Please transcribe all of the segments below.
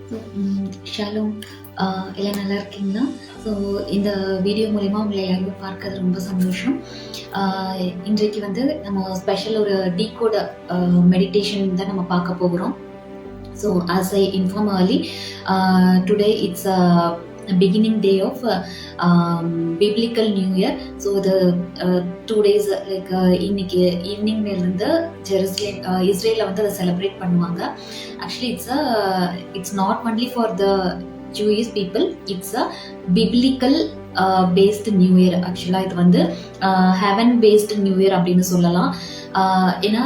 So Shalom, எல்லாம் நல்லா இருக்கீங்களா? ஸோ இந்த வீடியோ மூலிமா உங்களை எல்லாரும் பார்க்கறது ரொம்ப சந்தோஷம். இன்றைக்கு வந்து நம்ம ஸ்பெஷல் ஒரு டீகோட் மெடிடேஷன் தான் நம்ம பார்க்க போகிறோம். So as I inform early, today it's a beginning day of biblical new year. So the 2 days like இன்னைக்கு ஈவினிங்ல இருந்து ஜெருசலேம் இஸ்ரேல வந்து அதை செலிப்ரேட் பண்ணுவாங்க. Actually it's not only for the Jewish people, it's a biblical based new year. ஆக்சுவலா இது வந்து heaven based new year அப்படின்னு சொல்லலாம். ஏன்னா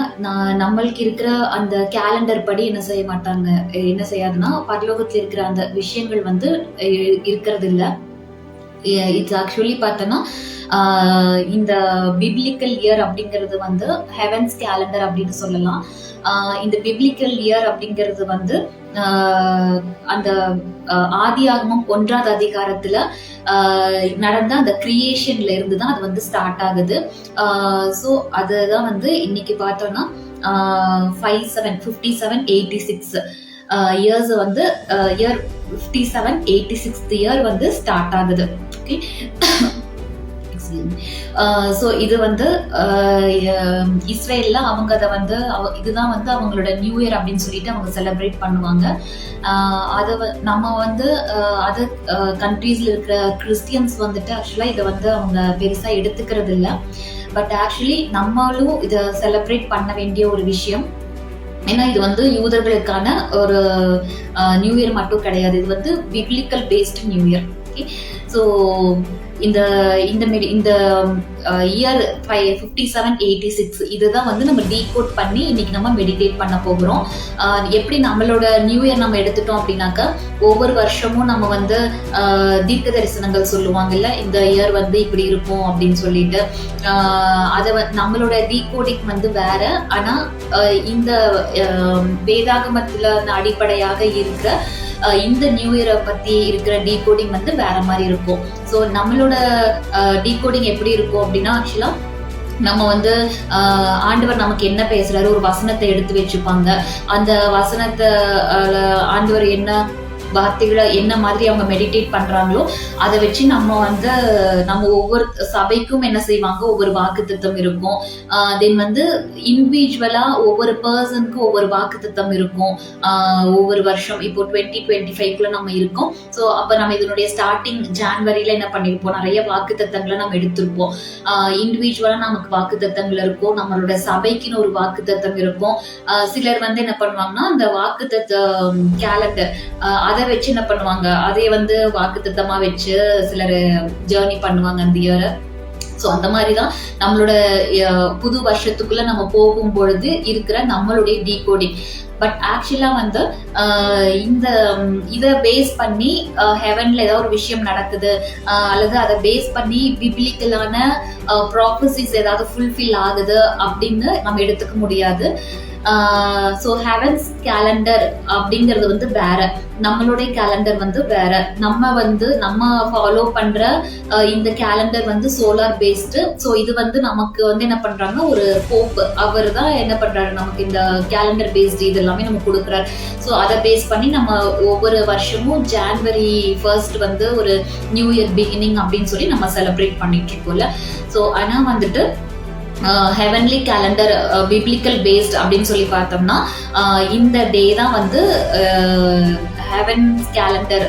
நம்மளுக்கு இருக்கிற அந்த கேலண்டர் படி என்ன செய்யாதுன்னா பரலோகத்தில் இருக்கிற அந்த விஷயங்கள் வந்து இருக்கிறது இல்லை. இட்ஸ் ஆக்சுவலி பார்த்தோன்னா இந்த பிப்ளிக்கல் இயர் அப்படிங்கிறது வந்து ஹெவன்ஸ் கேலண்டர் அப்படின்னு சொல்லலாம். இந்த பிப்ளிக்கல் இயர் அப்படிங்கிறது வந்து அந்த ஆதியாகமம் 1வது அதிகாரத்துல நடந்த அந்த கிரியேஷன்ல இருந்து தான் அது வந்து ஸ்டார்ட் ஆகுது. ஸோ அதுதான் வந்து இன்னைக்கு பார்த்தோம்னா 5786 இயர்ஸ் வந்து இயர் 5786th இயர் வந்து ஸ்டார்ட் ஆகுது. ஓகே, ஸோ இது வந்து இஸ்ரேலில் அவங்க அதை வந்து இதுதான் வந்து அவங்களோட நியூ இயர் அப்படின்னு சொல்லிட்டு அவங்க செலிப்ரேட் பண்ணுவாங்க. அதை நம்ம வந்து அதர் கண்ட்ரீஸில் இருக்கிற கிறிஸ்டியன்ஸ் வந்துட்டு ஆக்சுவலாக இதை வந்து அவங்க பெருசாக எடுத்துக்கிறது இல்லை. பட் ஆக்சுவலி நம்மளும் இதை செலிப்ரேட் பண்ண வேண்டிய ஒரு விஷயம். ஏன்னா இது வந்து யூதர்களுக்கான ஒரு நியூ இயர் மட்டும் கிடையாது, இது வந்து biblical based new year. Okay, so இந்த இயர் 5786 இதுதான் வந்து நம்ம டீகோட் பண்ணி இன்னைக்கு நம்ம மெடிடேட் பண்ண போகிறோம். எப்படி நம்மளோட நியூ இயர் நம்ம எடுத்துட்டோம் அப்படின்னாக்கா ஒவ்வொரு வருஷமும் நம்ம வந்து தீர்க்க தரிசனங்கள் சொல்லுவாங்கல்ல, இந்த இயர் வந்து இப்படி இருக்கும் அப்படின்னு சொல்லிட்டு. அதை நம்மளோட டீகோடிங் வந்து வேற. ஆனா இந்த வேதாகமத்துல அடிப்படையாக இருக்கிற இந்த நியூ இயரை பத்தி இருக்கிற டீகோடிங் வந்து வேற மாதிரி இருக்கும். ஸோ நம்மளோட டீகோடிங் எப்படி இருக்கும் அப்படின்னா, ஆக்சுவலா நம்ம வந்து ஆண்டவர் நமக்கு என்ன பேசுறாரு, ஒரு வசனத்தை எடுத்து வச்சுப்பாங்க. அந்த வசனத்தை ஆண்டவர் என்ன வார்த்தைகளை என்ன மாதிரி அவங்க மெடிடேட் பண்றாங்களோ அதை வச்சு நம்ம ஒவ்வொரு சபைக்கும் என்ன செய்வாங்க, ஒவ்வொரு வாக்குத்தத்தம் இருக்கும். தென் வந்து இண்டிவிஜுவலா ஒவ்வொரு பர்சனுக்கும் ஒவ்வொரு வாக்குத்தத்தம் இருக்கும். ஒவ்வொரு வருஷம் இப்போ 2025 நம்ம இருக்கோம். ஸோ அப்போ நம்ம இதனுடைய ஸ்டார்டிங் ஜான்வரியில என்ன பண்ணிருப்போம், நிறைய வாக்குத்தத்தங்களை நம்ம எடுத்திருப்போம். இண்டிவிஜுவலா நமக்கு வாக்குத்தத்தங்கள் இருக்கும், நம்மளோட சபைக்குன்னு ஒரு வாக்குத்தத்தம் இருக்கும். சிலர் வந்து என்ன பண்ணுவாங்கன்னா அந்த வாக்குத்தத்த கேலண்டர் அதை வச்சு என்ன பண்ணுவாங்க, அதே வந்து வாக்குத்தத்தமா வச்சு சிலர் ஜேர்னி பண்ணுவாங்க அந்த இயரை. ஸோ அந்த மாதிரி தான் நம்மளோட புது வருஷத்துக்குள்ள நம்ம போகும் பொழுது இருக்கிற நம்மளுடைய டீகோடிங். பட் ஆக்சுவலா வந்து இதை பேஸ் பண்ணி ஹெவன்ல ஏதாவது ஒரு விஷயம் நடக்குது அல்லது அதை பேஸ் பண்ணி பிப்ளிக்கலான ப்ராபசிஸ் ஏதாவது ஃபுல்ஃபில் ஆகுது அப்படின்னு நம்ம எடுத்துக்க முடியாது. ஸோ ஹெவன்ஸ் கேலண்டர் அப்படிங்கிறது வந்து வேற, நம்மளுடைய கேலண்டர் வந்து வேற. நம்ம ஃபாலோ பண்ற இந்த கேலண்டர் வந்து சோலார் பேஸ்டு. ஸோ இது வந்து நமக்கு வந்து என்ன பண்றாங்க, ஒரு போப் அவர் தான் என்ன பண்றாரு, நமக்கு இந்த கேலண்டர் பேஸ்டு இது எல்லாமே நம்ம கொடுக்குறாரு. ஸோ அதை பேஸ் பண்ணி நம்ம ஒவ்வொரு வருஷமும் January 1st வந்து ஒரு நியூ இயர் பிகினிங் அப்படின்னு சொல்லி நம்ம செலிப்ரேட் பண்ணிட்டு இருக்கோம்ல. ஸோ ஆனா வந்துட்டு ஹெவன்லி கேலண்டர் பிப்ளிக்கல் பேஸ்ட் அப்படின்னு சொல்லி பார்த்தோம்னா இந்த டே தான் வந்து ஹெவன்ஸ் கேலண்டர்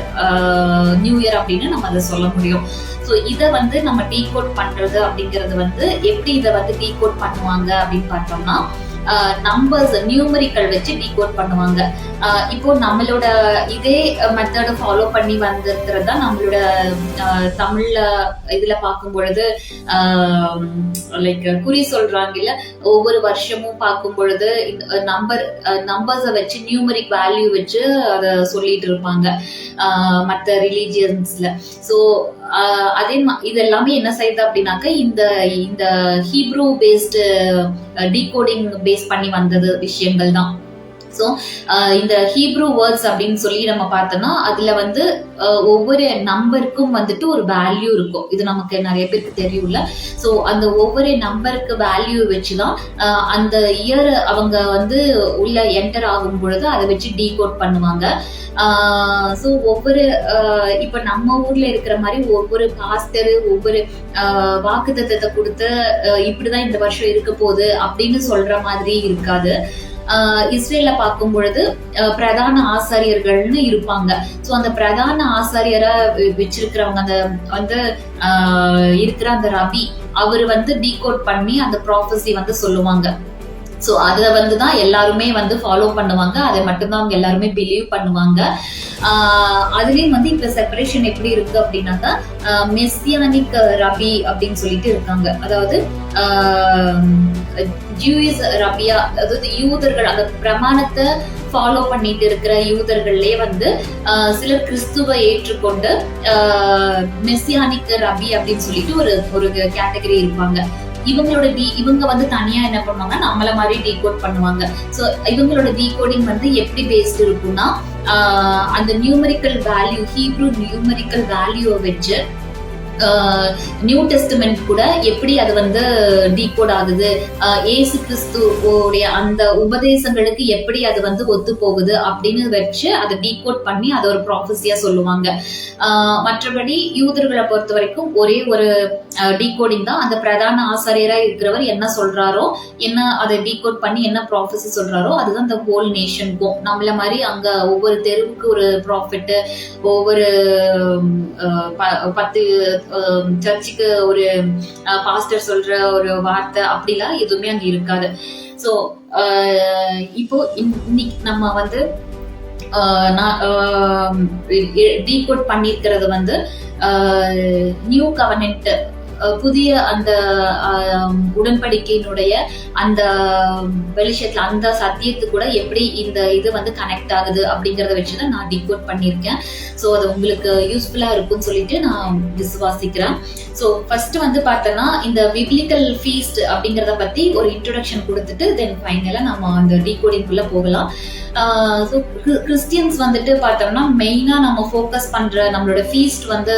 நியூ இயர் அப்படின்னு நம்ம அதை சொல்ல முடியும். ஸோ இதை வந்து நம்ம டீகோட் பண்றது அப்படிங்கிறது வந்து எப்படி இதை வந்து டீகோட் பண்ணுவாங்க அப்படின்னு பார்த்தோம்னா நம்பர்ஸ் நியூமரிக்கல் வச்சு டீகோட் பண்ணுவாங்க. இப்போ நம்மளோட இதே மெத்தடை ஃபாலோ பண்ணி வந்திருக்கிறது தான் நம்மளோட தமிழ்ல இதுல பார்க்கும் பொழுது லைக் குறி சொல்றாங்கல்ல, ஒவ்வொரு வருஷமும் பார்க்கும் பொழுது நம்பர்ஸை வச்சு நியூமரிக் வேல்யூ வச்சு அதை சொல்லிட்டு இருப்பாங்க மற்ற ரிலீஜியன்ஸ்ல. ஸோ அதே இது எல்லாமே என்ன செய்யுது அப்படின்னாக்க இந்த ஹீப்ரூ பேஸ்டு டீகோடிங் பேஸ் பண்ணி வந்தது விஷயங்கள் தான். ஸோ இந்த ஹீப்ரூ வேர்ட்ஸ் அப்படின்னு சொல்லி நம்ம பார்த்தோம்னா அதுல வந்து ஒவ்வொரு நம்பருக்கும் வந்துட்டு ஒரு வேல்யூ இருக்கும். இது நமக்கு நிறைய பேருக்கு தெரியும்ல. ஸோ அந்த ஒவ்வொரு நம்பருக்கு வேல்யூ வச்சுதான் அந்த இயர் அவங்க வந்து உள்ள என்டர் ஆகும் பொழுது அதை வச்சு டீகோட் பண்ணுவாங்க. ஸோ ஒவ்வொரு இப்ப நம்ம ஊர்ல இருக்கிற மாதிரி ஒவ்வொரு பாஸ்டர் ஒவ்வொரு வாக்குத்தத்தத்தை கொடுத்து இப்படிதான் இந்த வருஷம் இருக்க போகுது அப்படின்னு சொல்ற மாதிரி இருக்காது. இஸ்ரேல பார்க்கும் பொழுது பிரதான ஆசாரியர்கள்னு இருப்பாங்க. ஸோ அந்த பிரதான ஆசாரியரா வச்சிருக்கிறவங்க அந்த வந்து இருக்கிற அந்த ரபி அவர் வந்து டீகோட் பண்ணி அந்த ப்ராஃபஸி வந்து சொல்லுவாங்க. ஸோ அதை வந்து தான் எல்லாருமே வந்து ஃபாலோ பண்ணுவாங்க. அதை மட்டும்தான் அவங்க எல்லாருமே பிலீவ் பண்ணுவாங்க. அதுலயும் வந்து இப்ப செப்பரேஷன் எப்படி இருக்கு அப்படின்னாக்கா மெஸ்ஸியானிக் ரபி அப்படின்னு சொல்லிட்டு இருக்காங்க. அதாவது ஜூயிஸ் ரபியா, அதாவது யூதர்கள் அந்த பிரமாணத்தை ஃபாலோ பண்ணிட்டு இருக்கிற யூதர்கள்லயே வந்து சிலர் கிறிஸ்துவை ஏற்றுக்கொண்டு மெஸ்ஸியானிக் ரபி அப்படின்னு சொல்லிட்டு ஒரு கேட்டகரி இருப்பாங்க. இவங்க வந்து தனியா என்ன பண்ணுவாங்கன்னா நம்மள மாதிரி டீகோட் பண்ணுவாங்க. ஸோ இவங்களோட டீகோடிங் வந்து எப்படி பேஸ்ட் இருக்கும்னா அந்த நியூமெரிக்கல் வேல்யூ, ஹீப்ரூ நியூமெரிக்கல் வேல்யூவை வச்சு நியூ டெஸ்டமெண்ட் கூட எப்படி அது வந்து டீகோட் ஆகுது, ஏசு கிறிஸ்துவோடைய அந்த உபதேசங்களுக்கு எப்படி அது வந்து ஒத்து போகுது அப்படின்னு வச்சு அதை டீகோட் பண்ணி அதை ஒரு ப்ராஃபஸியா சொல்லுவாங்க. மற்றபடி யூதர்களை பொறுத்த வரைக்கும் ஒரே ஒரு டீகோடிங் தான். அந்த பிரதான ஆசாரியரா இருக்கிறவர் என்ன சொல்றாரோ, என்ன அதை டீகோட் பண்ணி என்ன ப்ராஃபஸி சொல்றாரோ அதுதான் இந்த ஹோல் நேஷனுக்கும். நம்மள மாதிரி அங்க ஒவ்வொரு தெருவுக்கு ஒரு ப்ராஃபிட், ஒவ்வொரு 10 சர்ச்சுக்கு ஒரு பாஸ்டர் சொல்ற ஒரு வார்த்தை அப்படிலாம் எதுவுமே அங்க இருக்காது. ஸோ இப்போ இன்னைக்கு நம்ம வந்து டீகோட் பண்ணிருக்கிறது வந்து நியூ கவர்னன்ட், புதிய அந்த உடன்படிக்கையினுடைய அந்த வெளிச்சத்துல அந்த சத்தியத்து கூட எப்படி இந்த இது வந்து கனெக்ட் ஆகுது அப்படிங்கறத வச்சுதான் நான் டீகோட் பண்ணியிருக்கேன். ஸோ அது உங்களுக்கு யூஸ்ஃபுல்லா இருக்கும்னு சொல்லிட்டு நான் விசுவாசிக்கிறேன். ஸோ ஃபர்ஸ்ட் வந்து பார்த்தோன்னா இந்த பிப்ளிக்கல் ஃபீஸ்ட் அப்படிங்கறத பத்தி ஒரு இன்ட்ரோடக்ஷன் கொடுத்துட்டு தென் ஃபைனலா நம்ம அந்த டீகோடிங்குள்ள போகலாம். ஸோ கிறிஸ்டியன்ஸ் வந்துட்டு பார்த்தோம்னா மெயினா நம்ம ஃபோக்கஸ் பண்ற நம்மளோட ஃபீஸ்ட் வந்து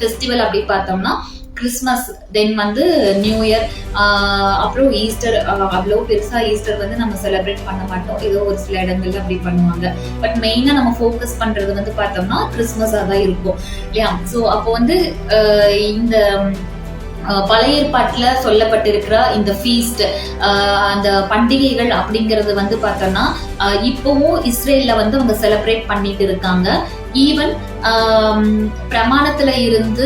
ஃபெஸ்டிவல் அப்படி பார்த்தோம்னா கிறிஸ்மஸ், தென் வந்து நியூ இயர், அப்புறம் ஈஸ்டர். அவ்வளோ பெருசா ஈஸ்டர் வந்து நம்ம செலிப்ரேட் பண்ண மாட்டோம், ஏதோ ஒரு சில இடங்கள்ல அப்படி பண்ணுவாங்க. பட் மெயினா நம்ம ஃபோக்கஸ் பண்றது வந்து பார்த்தோம்னா கிறிஸ்மஸா தான் இருக்கும் இல்லையா? ஸோ அப்போ வந்து இந்த பழைய ஏற்பாட்டுல சொல்லப்பட்டிருக்கிற இந்த ஃபீஸ்ட், அந்த பண்டிகைகள் அப்படிங்கிறது வந்து பார்த்தோம்னா இப்பவும் இஸ்ரேல்ல வந்து அவங்க செலிப்ரேட் பண்ணிட்டு இருக்காங்க. ஈவன் பிரமாணத்துல இருந்து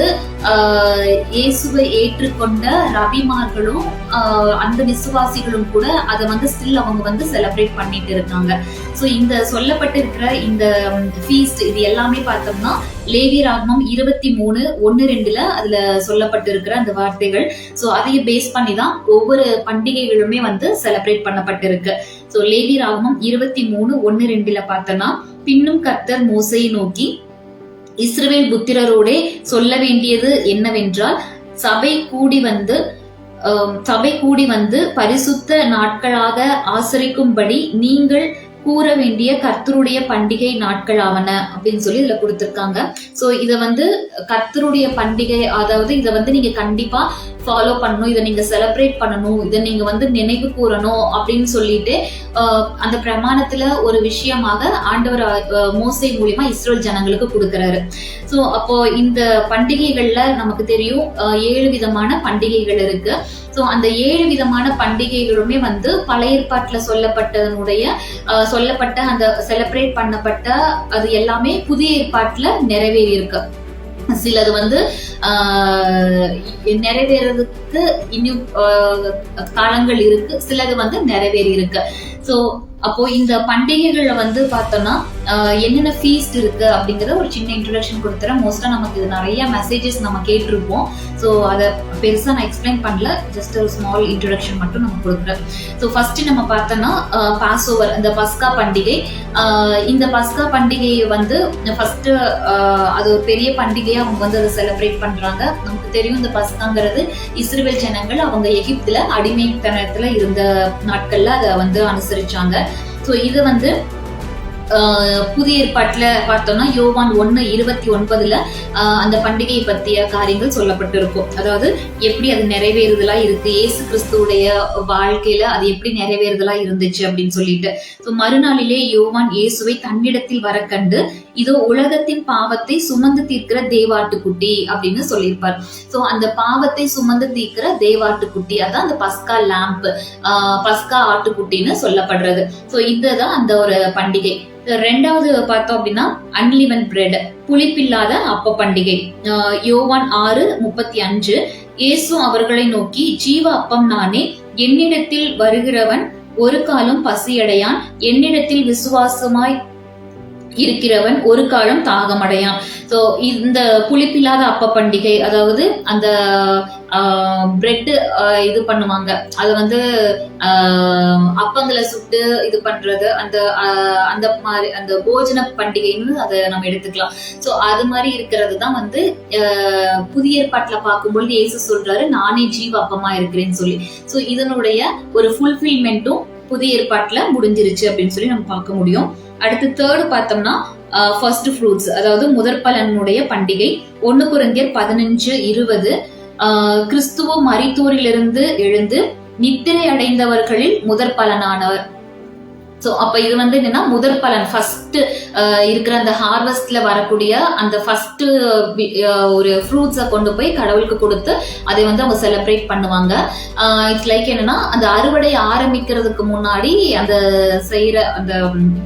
இயேசுவை ஏற்றுக்கொண்ட ரபிமார்களும் அந்த விசுவாசிகளும் கூட அதை வந்து ஸ்டில் அவங்க வந்து செலிப்ரேட் பண்ணிட்டு இருக்காங்க. ஸோ இந்த சொல்லப்பட்டிருக்கிற இந்த ஃபீஸ்ட் இது எல்லாமே பார்த்தோம்னா லேவியராகமம் 23:1-2 அதுல சொல்லப்பட்டிருக்கிற அந்த வார்த்தைகள். ஸோ அதையே பேஸ் பண்ணி தான் ஒவ்வொரு பண்டிகைகளுமே வந்து செலிப்ரேட் பண்ணப்பட்டிருக்கு. ஸோ லேவியராகமம் 23:1-2 பார்த்தோம்னா, பின்னும் கர்த்தர் மோசேயை நோக்கி, இஸ்ரவேல் புத்திரரோடே சொல்ல வேண்டியது என்னவென்றால், சபை கூடி வந்து பரிசுத்த நாட்களாக ஆசரிக்கும்படி நீங்கள் கூற வேண்டிய கர்த்தருடைய பண்டிகை நாட்கள் ஆவன அப்படின்னு சொல்லி இதுல கொடுத்திருக்காங்க. சோ இத வந்து கர்த்தருடைய பண்டிகை, அதாவது இதை வந்து நீங்க கண்டிப்பா ஃபாலோ பண்ணணும், இதை நீங்க செலிப்ரேட் பண்ணணும், இதை நீங்க வந்து நினைவு கூறணும் அப்படின்னு சொல்லிட்டு அந்த பிரமாணத்துல ஒரு விஷயமாக ஆண்டவர் மோசே மூலியமா இஸ்ரேல் ஜனங்களுக்கு கொடுக்கிறாரு. சோ அப்போ இந்த பண்டிகைகள்ல நமக்கு தெரியும் 7 விதமான பண்டிகைகள் இருக்கு. ஸோ அந்த 7 விதமான பண்டிகைகளுமே வந்து பழைய ஏற்பாட்டுல சொல்லப்பட்ட அந்த செலிப்ரேட் பண்ணப்பட்ட அது எல்லாமே புதிய ஏற்பாட்டுல நிறைவேறி இருக்கு. சிலது வந்து நிறைவேறதுக்கு இன்னும் காலங்கள் இருக்கு, சிலது வந்து நிறைவேறி இருக்கு. ஸோ அப்போ இந்த பண்டிகைகள்ல வந்து பார்த்தோம்னா என்னென்ன ஃபீஸ்ட் இருக்கு அப்படிங்கறத ஒரு சின்ன இன்ட்ரோடக்ஷன் கொடுத்துறேன். மோஸ்டா நமக்கு இது நிறைய மெசேஜஸ் நம்ம கேட்டிருப்போம். ஸோ அதை பெருசா நான் எக்ஸ்பிளைன் பண்ணல, ஜஸ்ட் ஒரு ஸ்மால் இன்ட்ரோடக்ஷன் மட்டும் நம்ம கொடுக்குறேன். ஸோ ஃபர்ஸ்ட் நம்ம பார்த்தோம்னா பாஸ் ஓவர், இந்த பஸ்கா பண்டிகை. இந்த பஸ்கா பண்டிகையை வந்து ஃபர்ஸ்ட் அது ஒரு பெரிய பண்டிகையா அவங்க வந்து அதை செலிப்ரேட் பண்றாங்க. நமக்கு தெரியும் இந்த பஸ்காங்கிறது இஸ்ரவேல் ஜனங்கள் அவங்க எகிப்துல அடிமைத்தனத்துல இருந்த நாட்கள்ல அதை வந்து அனுசரிச்சாங்க. ஸோ இது வந்து புதிய ஏற்பாட்டுல பார்த்தோம்னா யோவான் 1:29 அந்த பண்டிகையை பற்றிய காரியங்கள் சொல்லப்பட்டிருக்கும். அதாவது எப்படி அது நிறைவேறுதலா இருக்கு, இயேசு கிறிஸ்துவுடைய வாழ்க்கையில அது எப்படி நிறைவேறுதலா இருந்துச்சு அப்படின்னு சொல்லிட்டு. ஸோ மறுநாளிலே யோவான் இயேசுவை தன்னிடத்தில் வர கண்டு, இதோ உலகத்தின் பாவத்தை சுமந்து தீர்க்கிற தேவாட்டுக்குட்டி அப்படின்னு சொல்லியிருப்பார். ஸோ அந்த பாவத்தை சுமந்து தீர்க்கிற தேவாட்டுக்குட்டி, அதான் அந்த பஸ்கா லேம்ப், பஸ்கா ஆட்டுக்குட்டின்னு சொல்லப்படுறது. ஸோ இதுதான் அந்த ஒரு பண்டிகை. ரெண்டாவது பார்த்தோம் அப்படின்னா அன்லிவன் பிரெட், புளிப்பில்லாத அப்ப பண்டிகை. யோவான் 6:35 இயேசு அவர்களை நோக்கி, ஜீவ அப்பம் நானே, என்னிடத்தில் வருகிறவன் ஒரு காலம் பசியடையான், என்னிடத்தில் விசுவாசமாய் இருக்கிறவன் ஒரு காலம் தாகமடையான். ஸோ இந்த புளிப்பில்லாத அப்ப பண்டிகை, அதாவது அந்த பிரெட் இது பண்ணுவாங்க, அது வந்து அப்பங்களை சுட்டு இது பண்றது, அந்த அந்த மாதிரி அந்த போஜன பண்டிகைன்னு அதை நம்ம எடுத்துக்கலாம். ஸோ அது மாதிரி இருக்கிறது தான் வந்து புதிய ஏற்பாட்டுல பார்க்கும்பொழுது இயேசு சொல்றாரு, நானே ஜீவ அப்பமா இருக்கிறேன்னு சொல்லி. ஸோ இதனுடைய ஒரு ஃபுல்ஃபில்மெண்ட்டும் புதிய ஏற்பாட்டுல முடிஞ்சிருச்சு அப்படின்னு சொல்லி நம்ம பார்க்க முடியும். அடுத்து தேர்டு பார்த்தோம்னா ஃபர்ஸ்ட் ஃப்ரூட்ஸ், அதாவது முதற் பலனுடைய பண்டிகை. 1 கொரிந்தியர் 15:20 கிறிஸ்துவ மரித்தோரிலிருந்து எழுந்து நித்திரை அடைந்தவர்களில் முதற் பலனானவர். ஸோ அப்ப இது வந்து என்னன்னா முதற் பலன், ஃபர்ஸ்ட் இருக்கிற அந்த ஹார்வெஸ்ட்ல வரக்கூடிய அந்த ஃபர்ஸ்ட் ஒரு ஃப்ரூட்ஸை கொண்டு போய் கடவுளுக்கு கொடுத்து அதை வந்து அவங்க செலிப்ரேட் பண்ணுவாங்க. இட்ஸ் லைக் என்னன்னா அந்த அறுவடை ஆரம்பிக்கிறதுக்கு முன்னாடி அந்த செய்யற அந்த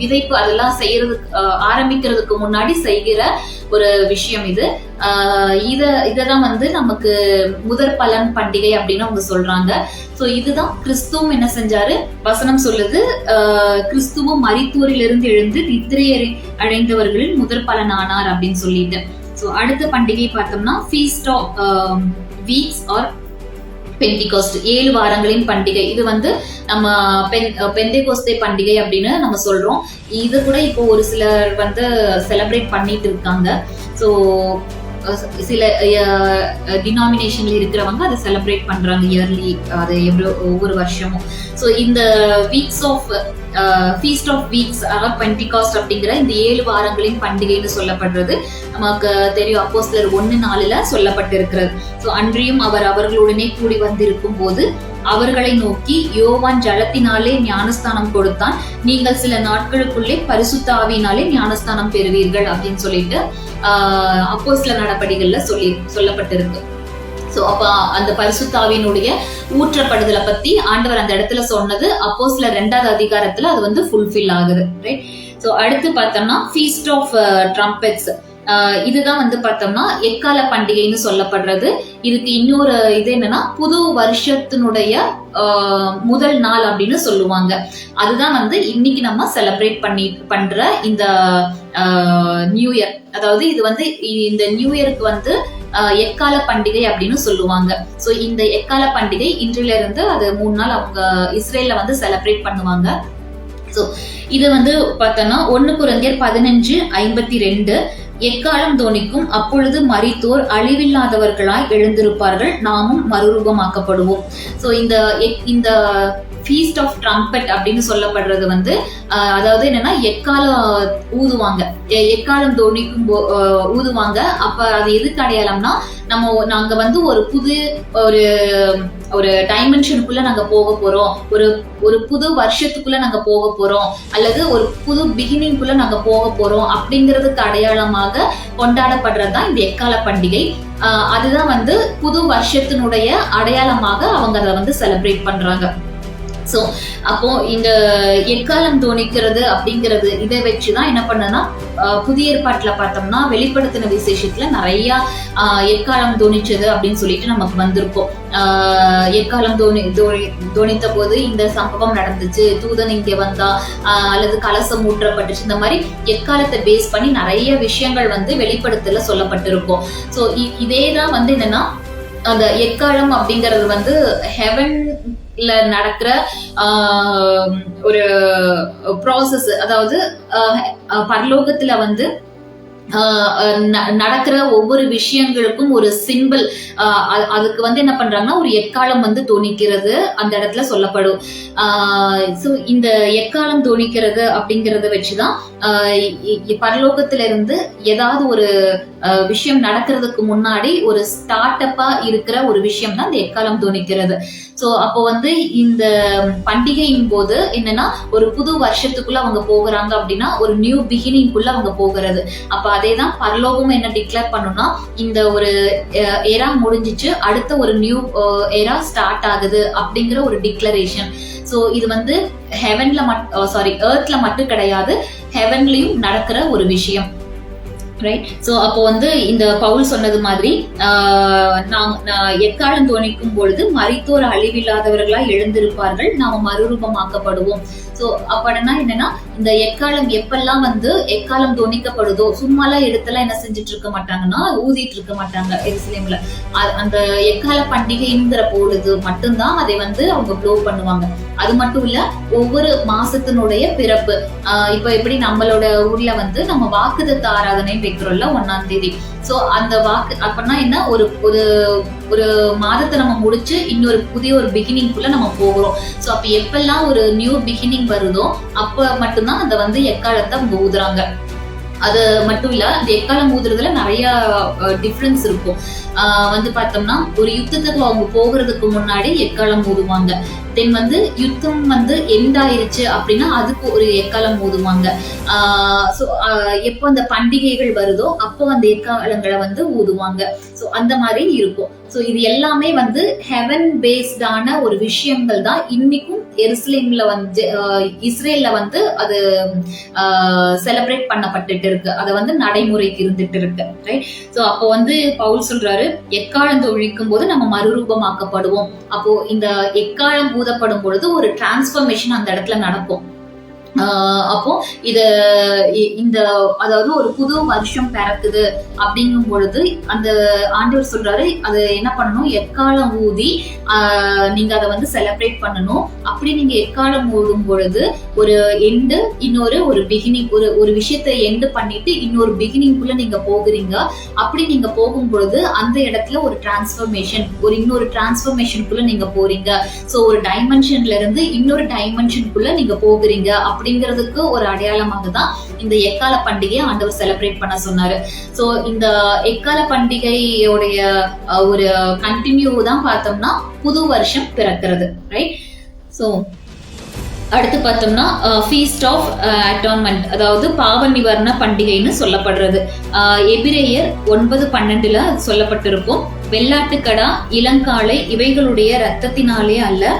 விதைப்பு அதெல்லாம் செய்யறதுக்கு ஆரம்பிக்கிறதுக்கு முன்னாடி செய்கிற ஒரு விஷயம் இது. இததான் வந்து நமக்கு முதற் பலன் பண்டிகை அப்படின்னு அவங்க சொல்றாங்க. சோ இதுதான் கிறிஸ்துவும் என்ன செஞ்சாரு, வசனம் சொல்லுது, கிறிஸ்துவும் மரித்தோரிலிருந்து எழுந்து நித்திரை அடைந்தவர்களில் முதற் பலன் ஆனார் அப்படின்னு சொல்லிட்டு. சோ அடுத்த பண்டிகை பார்த்தோம்னா feast of weeks or Pentecost, 7 வாரங்களின் பண்டிகை. இது வந்து நம்ம பெந்தேகோஸ்தே பண்டிகை அப்படின்னு நம்ம சொல்றோம். இது கூட இப்போ ஒரு சிலர் வந்து செலிப்ரேட் பண்ணிட்டு இருக்காங்க. ஸோ சில டினாமினேஷன்ல இருக்கிறவங்க அதை செலிப்ரேட் பண்றாங்க இயர்லி, அது ஒவ்வொரு வருஷமும். ஸோ இந்த weeks of feast of weeks or Pentecost அப்படிங்கிற இந்த 7 வாரங்களின் பண்டிகைன்னு சொல்லப்படுறது நமக்கு தெரியும். அப்போஸ்தலர் 1:4 சொல்லப்பட்டிருக்கிறது. ஸோ அன்றியும் அவர் அவர்களுடனே கூடி வந்திருக்கும் போது அவர்களை நோக்கி, யோவான் ஜலத்தினாலே ஞானஸ்தானம் கொடுத்தான், நீங்கள் சில நாட்களுக்குள்ளே பரிசுத்த ஆவியினாலே ஞானஸ்தானம் பெறுவீர்கள் அப்படின்னு சொல்லிட்டு அப்போஸ்தலர் நடபடிகள்ல சொல்லப்பட்டிருக்கு. சோ அப்ப அந்த பரிசுத்த ஆவியினுடைய ஊற்றப்படுதலை பத்தி ஆண்டவர் அந்த இடத்துல சொன்னது அப்போஸ்தலர் 2வது அதிகாரத்துல அது வந்து ஃபுல்ஃபில் ஆகுது, ரைட்? சோ அடுத்து பார்த்தோம்னா ஃபீஸ்ட் ஆஃப் ட்ரம்பெட்ஸ், இதுதான் வந்து பார்த்தோம்னா எக்கால பண்டிகைன்னு சொல்லப்படுறது. இதுக்கு இன்னொரு இது என்னன்னா புது வருஷத்தினுடைய முதல் நாள் அப்படின்னு சொல்லுவாங்க. அதுதான் வந்து இன்னைக்கு நம்ம செலிப்ரேட் பண்ற இந்த நியூ இயர். அதாவது இது வந்து இந்த நியூ இயருக்கு வந்து எக்கால பண்டிகை அப்படின்னு சொல்லுவாங்க. சோ இந்த எக்கால பண்டிகை இன்றில இருந்து அது 3 நாள் அவங்க இஸ்ரேல்ல வந்து செலிப்ரேட் பண்ணுவாங்க. சோ இது வந்து பார்த்தோம்னா 1 கொரிந்தியர் 15:52 எக்காலம் தோனிக்கும், அப்பொழுது மரித்தோர் அழிவில்லாதவர்களாய் எழுந்திருப்பார்கள், நாமும் மறுரூபமாக்கப்படுவோம். சோ இந்த ஃபீஸ்ட் ஆஃப் ட்ரம்பெட் அப்படின்னு சொல்லப்படுறது வந்து அதாவது என்னன்னா எக்காலம் ஊதுவாங்க, எக்காலம் தோனிக்கும் ஊதுவாங்க. அப்ப அது எதுக்கு அடையாளம்னா நாங்க வந்து ஒரு புது ஒரு டைமென்ஷனுக்குள்ள நாங்க போக போறோம், ஒரு புது வருஷத்துக்குள்ள நாங்க போக போறோம், அல்லது ஒரு புது பிகினிங்குள்ள நாங்க போக போறோம் அப்படிங்கிறதுக்கு அடையாளமாக கொண்டாடப்படுறதுதான் இந்த எக்கால பண்டிகை. அதுதான் வந்து புது வருஷத்தினுடைய அடையாளமாக அவங்க அதை வந்து செலிப்ரேட் பண்றாங்க. சோ அப்போ இந்த எக்காலம் தோனிக்கிறது அப்படிங்கிறது இதை வச்சுதான் என்ன பண்ணனா புதிய ஏற்பாட்டுல பார்த்தோம்னா வெளிப்படுத்தின விசேஷத்துல நிறைய எக்காலம் தோனிச்சது அப்படின்னு சொல்லிட்டு நமக்கு வந்திருக்கோம். எக்காலம் தோனித்த போது இந்த சம்பவம் நடந்துச்சு, தூதன் இங்க வந்தா, அல்லது கலசம் ஊற்றப்பட்டுச்சு, இந்த மாதிரி எக்காலத்தை பேஸ் பண்ணி நிறைய விஷயங்கள் வந்து வெளிப்படுத்தல சொல்லப்பட்டிருக்கும். சோ இதேதான் வந்து என்னன்னா அந்த எக்காலம் அப்படிங்கிறது வந்து ஹெவன்ல நடக்கிற ஒரு ப்ராசஸ். அதாவது பரலோகத்துல வந்து நடக்கிற ஒவ்வொரு விஷயங்களுக்கும் ஒரு சிம்பிள், அதுக்கு வந்து என்ன பண்றாங்கன்னா ஒரு எக்காலம் வந்து தோணிக்கிறது அந்த இடத்துல சொல்லப்படும். ஸோ இந்த எக்காலம் தோணிக்கிறது அப்படிங்கறத வச்சுதான் பரலோகத்துல இருந்து ஏதாவது ஒரு விஷயம் நடக்கிறதுக்கு முன்னாடி ஒரு ஸ்டார்ட் அப்பா இருக்கிற ஒரு விஷயம் தான் இந்த எக்காலம் தோணிக்கிறது. ஸோ அப்போ வந்து இந்த பண்டிகையின் போது என்னன்னா ஒரு புது வருஷத்துக்குள்ள அவங்க போகிறாங்க அப்படின்னா ஒரு நியூ பிகினிங்குள்ள அவங்க போகிறது. அப்ப அதே தான் பரலோகம் என்ன டிக்ளேர் பண்ணும்னா இந்த ஒரு ஏரா முடிஞ்சிச்சு, அடுத்த ஒரு நியூ ஏரா ஸ்டார்ட் ஆகுது அப்படிங்கிற ஒரு டிக்ளரேஷன். ஸோ இது வந்து ஹெவன்ல எர்த்ல மட்டும் கிடையாது, ஹெவன்லயும் நடக்கிற ஒரு விஷயம். ரைட். ஸோ அப்போ வந்து இந்த பவுல் சொன்னது மாதிரி எக்காலம் தோணிக்கும் பொழுது மரித்தோர் அழிவில்லாதவர்களா எழுந்திருப்பார்கள், நாம மறுரூபமாக்கப்படுவோம். ஸோ அப்படின்னா என்னன்னா இந்த எக்காலம் எப்பெல்லாம் வந்து எக்காலம் தோணிக்கப்படுதோ சும்மாலாம் எடுத்தெல்லாம் என்ன செஞ்சுட்டு இருக்க மாட்டாங்கன்னா ஊதிட்டு இருக்க மாட்டாங்க எருசலேம்ல. அந்த எக்கால பண்டிகைங்கிற பொழுது மட்டும்தான் அதை வந்து அவங்க ப்ளோ பண்ணுவாங்க. அது மட்டும் இல்ல, ஒவ்வொரு மாசத்தினுடைய பிறப்பு, இப்ப எப்படி நம்மளோட ஊர்ல வந்து நம்ம வாக்குதத்த ஆராதனை வைக்கிறோம்ல 1ஆம் தேதி. சோ அந்த வாக்கு அப்படின்னா என்ன, ஒரு ஒரு மாதத்தை நம்ம முடிச்சு இன்னொரு புதிய ஒரு பிகினிங்குள்ள நம்ம போகிறோம். சோ அப்ப எப்பெல்லாம் ஒரு நியூ பிகினிங் வருதோ அப்ப மட்டும்தான் அந்த வந்து எக்காலத்தை அவங்க ஊதுறாங்க. அது மட்டும் இல்ல, இந்த எக்காலம் ஊதுறதுல நிறைய டிஃபரன்ஸ் இருக்கும். வந்து பார்த்தோம்னா ஒரு யுத்தத்துக்கு அவங்க போகிறதுக்கு முன்னாடி எக்காலம் ஊதுவாங்க. தென் வந்து யுத்தம் வந்து எண்ட் ஆயிருச்சு அப்படின்னா அதுக்கு ஒரு எக்காலம் ஊதுவாங்க. ஸோ எப்போ அந்த பண்டிகைகள் வருதோ அப்போ அந்த எக்காலங்களை வந்து ஊதுவாங்க. ஸோ அந்த மாதிரி இருக்கும். ஸோ இது எல்லாமே வந்து ஹெவன் பேஸ்டான ஒரு விஷயங்கள் தான் இன்னைக்கும் எருசலேம்ல வந்து இஸ்ரேல்ல வந்து அது செலிப்ரேட் பண்ணப்பட்டுட்டு இருக்கு. அதை வந்து நடைமுறைக்கு இருந்துட்டு இருக்கு. ரைட். ஸோ அப்போ வந்து பவுல் சொல்றாரு எக்காலம் ஒழிக்கும் போது நம்ம மறுரூபமாக்கப்படுவோம். அப்போ இந்த எக்காலம் ஊதப்படும் பொழுது ஒரு டிரான்ஸ்பர்மேஷன் அந்த இடத்துல நடக்கும். அப்போ இந்த அதாவது ஒரு புது வருஷம் பிறக்குது அப்படிங்கும் பொழுது அந்த ஆண்டவர் சொல்றாரு அது என்ன பண்ணணும், எக்காலம் ஊதி நீங்க அதை வந்து செலிப்ரேட் பண்ணணும். அப்படி நீங்க எக்காலம் ஊதும் பொழுது ஒரு எண்டு இன்னொரு ஒரு பிகினிங், ஒரு விஷயத்தை எண்டு பண்ணிட்டு இன்னொரு பிகினிங்குள்ள நீங்க போகிறீங்க. அப்படி நீங்க போகும் பொழுது அந்த இடத்துல ஒரு டிரான்ஸ்பர்மேஷன், இன்னொரு டிரான்ஸ்பர்மேஷனுக்குள்ள நீங்க போறீங்க. சோ ஒரு டைமென்ஷன்ல இருந்து இன்னொரு டைமென்ஷனுக்குள்ள நீங்க போகிறீங்க அப்படிங்கிறதுக்கு ஒரு அடையாளமாக தான் இந்த எக்கால பண்டிகையை ஆண்டவர் செலிப்ரேட் பண்ண சொன்னாரு. சோ இந்த எக்கால பண்டிகையோடைய ஒரு கண்டினியூ தான் பார்த்தோம்னா புது வருஷம் பிறக்கிறது. ரைட். சோ அடுத்து பார்த்தோம்னா ஃபீஸ்ட் ஆஃப் அட்டான்மெண்ட், அதாவது பாவ நிவாரண பண்டிகைன்னு சொல்லப்படுறது. எபிரேயர் 9:12 சொல்லப்பட்டிருக்கும், வெள்ளாட்டுக்கடா இளங்காளை இவைகளுடைய இரத்தத்தினாலே அல்ல,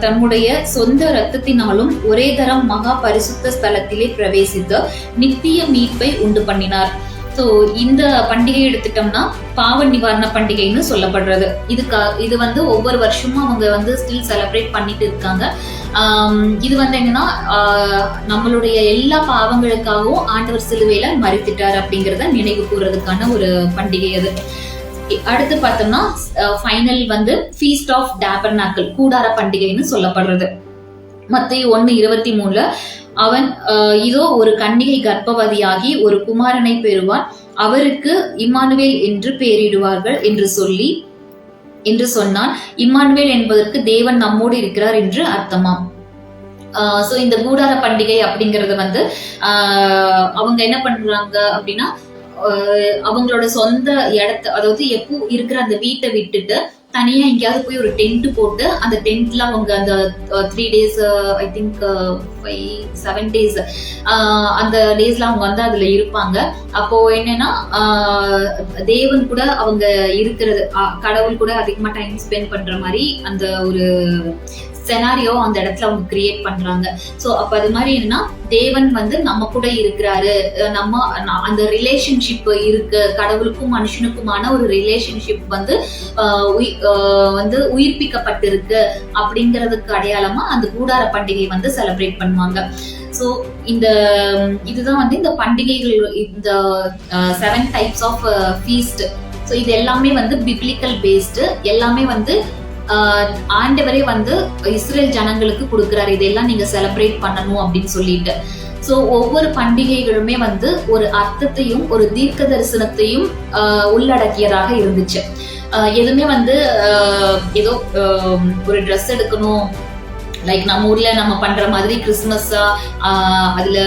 தம்முடைய சொந்த இரத்தத்தினாலும் ஒரே தரம் மகா பரிசுத்த ஸ்தலத்திலே பிரவேசித்து நித்திய மீட்பை உண்டு பண்ணினார். ஸோ இந்த பண்டிகை எடுத்துட்டோம்னா பாவ நிவாரண பண்டிகைன்னு சொல்லப்படுறது. இது வந்து ஒவ்வொரு வருஷமும் அவங்க வந்து ஸ்டில் செலிப்ரேட் பண்ணிட்டு இருக்காங்க. இது வந்து என்னன்னா நம்மளுடைய எல்லா பாவங்களுக்காகவும் ஆண்டவர் சிலுவையில மரித்துட்டார் அப்படிங்கிறத நினைவு கூறுறதுக்கான ஒரு பண்டிகை அது. அடுத்து பார்த்தோம்னா ஃபைனல் வந்து ஃபீஸ்ட் ஆஃப் டேபர்நாக்கிள், கூடார பண்டிகைன்னு சொல்லப்படுறது. மத்தேயு 1:23 அவன் இதோ ஒரு கன்னிகை கர்ப்பவதியாகி ஒரு குமாரனை பெறுவான், அவருக்கு இம்மானுவேல் என்று பெயரிடுவார்கள் என்று சொன்னான். இம்மானுவேல் என்பதற்கு தேவன் நம்மோடு இருக்கிறார் என்று அர்த்தமாம். சோ இந்த கூடார பண்டிகை அப்படிங்கறது வந்து அவங்க என்ன பண்றாங்க அப்படின்னா அவங்களோட சொந்த இடத்த, அதாவது எப்போ இருக்கிற அந்த வீட்டை விட்டுட்டு தனியா எங்கேயாவது போய் ஒரு டென்ட் போட்டு அந்த டென்ட்ல அவங்க அந்த 3 days ஐ திங்க் 5-7 days அந்த டேஸ்ல அவங்க வந்து அதுல இருப்பாங்க. அப்போ என்னன்னா தேவன் கூட அவங்க இருக்கிறது, கடவுள் கூட அதிகமா டைம் ஸ்பெண்ட் பண்ற மாதிரி அந்த ஒரு செனாரியோ அந்த இடத்துல அவங்க கிரியேட் பண்றாங்க. சோ அப்ப அது மாதிரி என்னன்னா தேவன் வந்து நம்ம கூட இருக்கிறாரு, நம்ம அந்த ரிலேஷன்ஷிப் இருக்கு, கடவுளுக்கும் மனுஷனுக்குமான ஒரு ரிலேஷன்ஷிப் வந்து உயிர்ப்பிக்கப்பட்டிருக்கு அப்படிங்கிறதுக்கு அடையாளமா அந்த கூடார பண்டிகை வந்து செலிப்ரேட் பண்ணுவாங்க. சோ இதுதான் வந்து இந்த பண்டிகைகள், இந்த 7 types ஆஃப் ஃபீஸ்ட். ஸோ இது எல்லாமே வந்து பிப்ளிக்கல் பேஸ்டு, எல்லாமே வந்து ஆண்டவரே வந்து இஸ்ரேல் ஜனங்களுக்கு கொடுக்குறாரு, இதெல்லாம் நீங்க செலிப்ரேட் பண்ணணும் அப்படின்னு சொல்லிட்டு. ஸோ ஒவ்வொரு பண்டிகைகளுமே வந்து ஒரு அர்த்தத்தையும் ஒரு தீர்க்க தரிசனத்தையும் உள்ளடக்கியதாக இருந்துச்சு. எதுவுமே வந்து ஏதோ ஒரு ட்ரெஸ் எடுக்கணும், லைக் நம்ம ஊர்ல நம்ம பண்ற மாதிரி கிறிஸ்துமஸா அதுல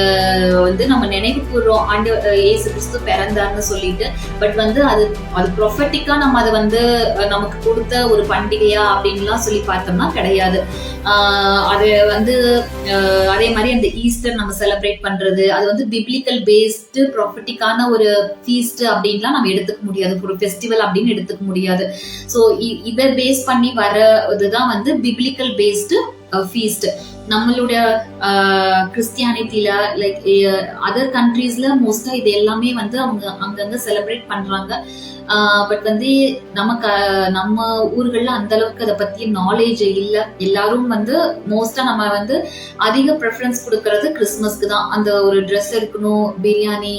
வந்து நம்ம நினைவு கூறுறோம் ஆண்டு இயேசு கிறிஸ்து பிறந்தார்னு சொல்லிட்டு. பட் வந்து அது ப்ரொஃபட்டிக்கா நம்ம அதை வந்து நமக்கு கொடுத்த ஒரு பண்டிகையா அப்படின்லாம் சொல்லி பார்த்தோம்னா கிடையாது. அது வந்து அதே மாதிரி அந்த ஈஸ்டர் நம்ம செலிப்ரேட் பண்றது அது வந்து பிப்ளிக்கல் பேஸ்டு ப்ரொஃபட்டிக்கான ஒரு ஃபீஸ்ட் அப்படின்லாம் நம்ம எடுத்துக்க முடியாது, ஒரு ஃபெஸ்டிவல் அப்படின்னு எடுத்துக்க முடியாது. ஸோ இதை பேஸ் பண்ணி வர இதுதான் வந்து பிப்ளிக்கல் பேஸ்டு ஃபீஸ்ட். நம்மளுடைய கிறிஸ்டியானிட்டியில லைக் அதர் கண்ட்ரீஸ்ல மோஸ்டா இது எல்லாமே வந்து அவங்க அங்கங்க செலிப்ரேட் பண்றாங்க. பட் வந்து நம்ம ஊர்கள்ல அந்த அளவுக்கு அதை பத்திய நாலேஜ் இல்லை. எல்லாரும் வந்து மோஸ்டா நம்ம வந்து அதிக ப்ரெஃபரன்ஸ் கொடுக்கறது கிறிஸ்துமஸ்க்கு தான். அந்த ஒரு ட்ரெஸ் எடுக்கணும், பிரியாணி,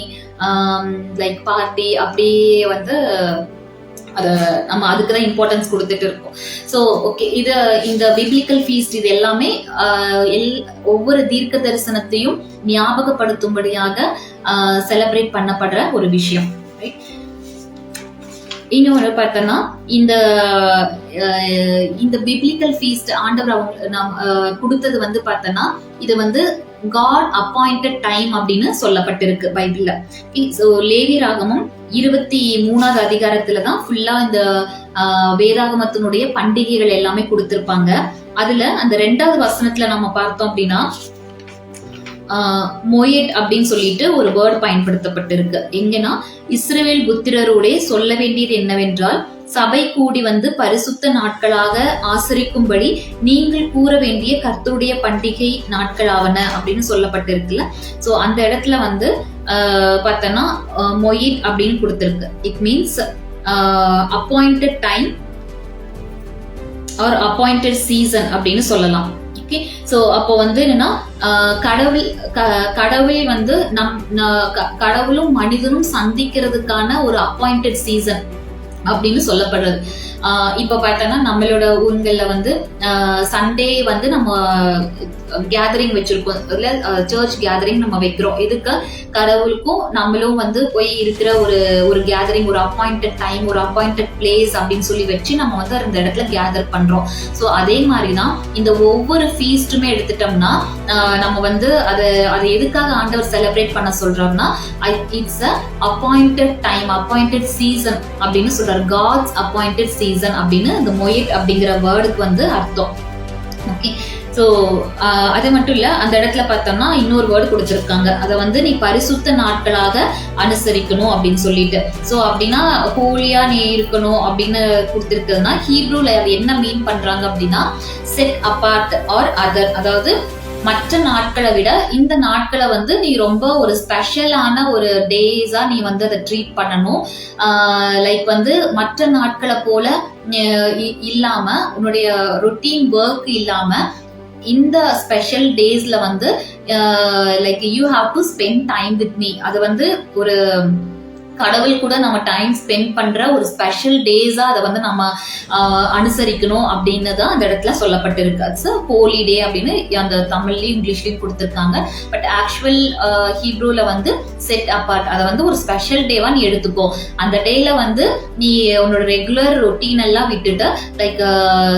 லைக் பார்ட்டி அப்படியே வந்து அதை நம்ம அதுக்குதான் இம்பார்ட்டன்ஸ் கொடுத்துட்டு இருக்கோம். ஸோ ஓகே, இந்த பிப்ளிக்கல் ஃபீஸ்ட் இது எல்லாமே ஒவ்வொரு தீர்க்க தரிசனத்தையும் ஞாபகப்படுத்தும்படியாக செலிப்ரேட் பண்ணப்படுற ஒரு விஷயம். இன்னொன்று பார்த்தோம்னா இந்த பிப்ளிக்கல் ஃபீஸ்ட் ஆண்டவர் அவங்க கொடுத்தது வந்து பார்த்தோம்னா இது வந்து காட் அப்பாயிண்டட் டைம் அப்படின்னு சொல்லப்பட்டிருக்கு பைபிள்ல. ஸோ லேவியராகமம் 23வது அதிகாரத்துலதான் ஃபுல்லா இந்த வேதாகமத்தினுடைய பண்டிகைகள் எல்லாமே கொடுத்திருப்பாங்க. அதுல அந்த 2வது வசனத்துல நம்ம பார்த்தோம் அப்படின்னா மோயட் அப்படின்னு சொல்லிட்டு ஒரு வேர்ட் பயன்படுத்தப்பட்டிருக்கு. எங்கன்னா இஸ்ரவேல் புத்திரரோட சொல்ல வேண்டியது என்னவென்றால், சபை கூடி வந்து பரிசுத்த நாட்களாக ஆசரிக்கும்படி நீங்கள் கூற வேண்டிய கர்த்தருடைய பண்டிகை நாட்களாவன அப்படின்னு சொல்லப்பட்டிருக்குல்ல. ஸோ அந்த இடத்துல வந்து பார்த்தோன்னா மொயிட் அப்படின்னு கொடுத்திருக்கு. It means appointed time or appointed season அப்படின்னு சொல்லலாம். ஓகே, ஸோ அப்போ வந்து என்னன்னா கடவுள் வந்து கடவுளும் மனிதனும் சந்திக்கிறதுக்கான ஒரு அப்பாயிண்டட் சீசன் அப்படின்னு சொல்லப்படுறது. இப்ப பார்த்தோம்னா நம்மளோட ஊர்கள்ல வந்து சண்டே வந்து நம்ம கேதரிங் வச்சிருக்கோம், இல்ல சர்ச் கேதரிங் நம்ம வைக்கிறோம். இதுக்கு கடவுளுக்கும் நம்மளும் வந்து போய் இருக்கிற ஒரு கேதரிங், ஒரு அப்பாயிண்டட் டைம், ஒரு அப்பாயிண்டட் பிளேஸ் அப்படின்னு சொல்லி வச்சு நம்ம வந்து அந்த இடத்துல கேதர் பண்றோம். ஸோ அதே மாதிரிதான் இந்த ஒவ்வொரு ஃபீஸ்டுமே எடுத்துட்டோம்னா நம்ம வந்து அதை எதுக்காக ஆண்டவர் செலிப்ரேட் பண்ண சொல்றோம்னா it's a appointed time, appointed season அப்படின்னு சொல்றாரு. காட்ஸ் அப்பாயிண்டட் சீசன் அப்படின்னு இந்த மொயிட் அப்படிங்கிற வேர்டுக்கு வந்து அர்த்தம். ஓகே, ஸோ அது மட்டும் இல்ல, அந்த இடத்துல பார்த்தோம்னா இன்னொரு வேர்டு கொடுத்துருக்காங்க, அதை வந்து நீ பரிசுத்த நாட்களாக அனுசரிக்கணும் அப்படின்னு சொல்லிட்டு. ஸோ அப்படின்னா ஹோலியா நீ இருக்கணும் அப்படின்னு கொடுத்துருக்குதுன்னா ஹீப்ரூல அது என்ன மீன் பண்றாங்க அப்படின்னா செட் அபார்ட் ஆர் அதர், அதாவது மற்ற நாட்களை விட இந்த நாட்களை வந்து நீ ரொம்ப ஒரு ஸ்பெஷலான ஒரு டேஸா நீ வந்து அதை ட்ரீட் பண்ணணும். லைக் வந்து மற்ற நாட்களை போல இல்லாம உன்னுடைய ரொட்டீன் ஒர்க் இல்லாம இந்த ஸ்பெஷல் டேஸ்ல வந்து like you have to spend time with me. அது வந்து ஒரு கடவுள் கூட நம்ம டைம் ஸ்பெண்ட் பண்ற ஒரு ஸ்பெஷல் டேஸா அதை வந்து நம்ம அனுசரிக்கணும் அப்படின்னு தான் அந்த இடத்துல சொல்லப்பட்டிருக்கு. இட்ஸ் ஹோலி டே அப்படின்னு அந்த தமிழ்லயும் இங்கிலீஷ்லயும் கொடுத்துருக்காங்க. பட் ஆக்சுவல் ஹீப்ரூல வந்து செட் அபார்ட், அதை வந்து ஒரு ஸ்பெஷல் டேவா நீ எடுத்துக்கோ. அந்த டேல வந்து நீ உன்னோட ரெகுலர் ரொட்டீன் எல்லாம் விட்டுட்டு like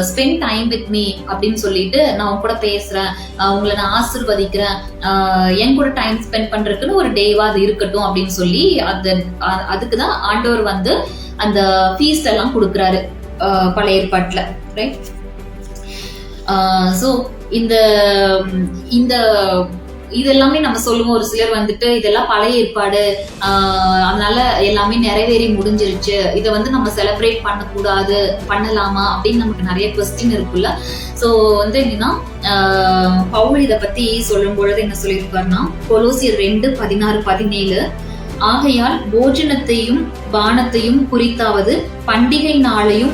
spend time with me அப்படின்னு சொல்லிட்டு நான் உன் கூட பேசுறேன், உங்களை நான் ஆசிர்வதிக்கிறேன், என் கூட டைம் ஸ்பெண்ட் பண்றதுக்குன்னு ஒரு டேவா அது இருக்கட்டும் அப்படின்னு சொல்லி அதுக்குதான் ஆண்டவர் வந்து அந்த ஃபீஸ்ட் எல்லாம் கொடுக்கறாரு பழைய ஏற்பாட்டுல, ரைட்? சோ இந்த இதெல்லாமே நம்ம சொல்லுவோம். ஒரு சிலர் வந்துட்டு இதெல்லாம் பழைய ஏற்பாடு, அதனால எல்லாமே நிறைவேறி முடிஞ்சிருச்சு, இதை வந்து நம்ம செலிப்ரேட் பண்ணக்கூடாது, பண்ணலாமா அப்படின்னு நமக்கு நிறைய கொஸ்டின் இருக்குல்ல. ஸோ வந்து என்னன்னா பவுல் இதை பத்தி சொல்லும் பொழுது என்ன சொல்லியிருக்காருன்னா கொலோசியர் 2:16-17, ஆகையால் போஜனத்தையும் பானத்தையும் குறித்தாவது பண்டிகை நாளையும்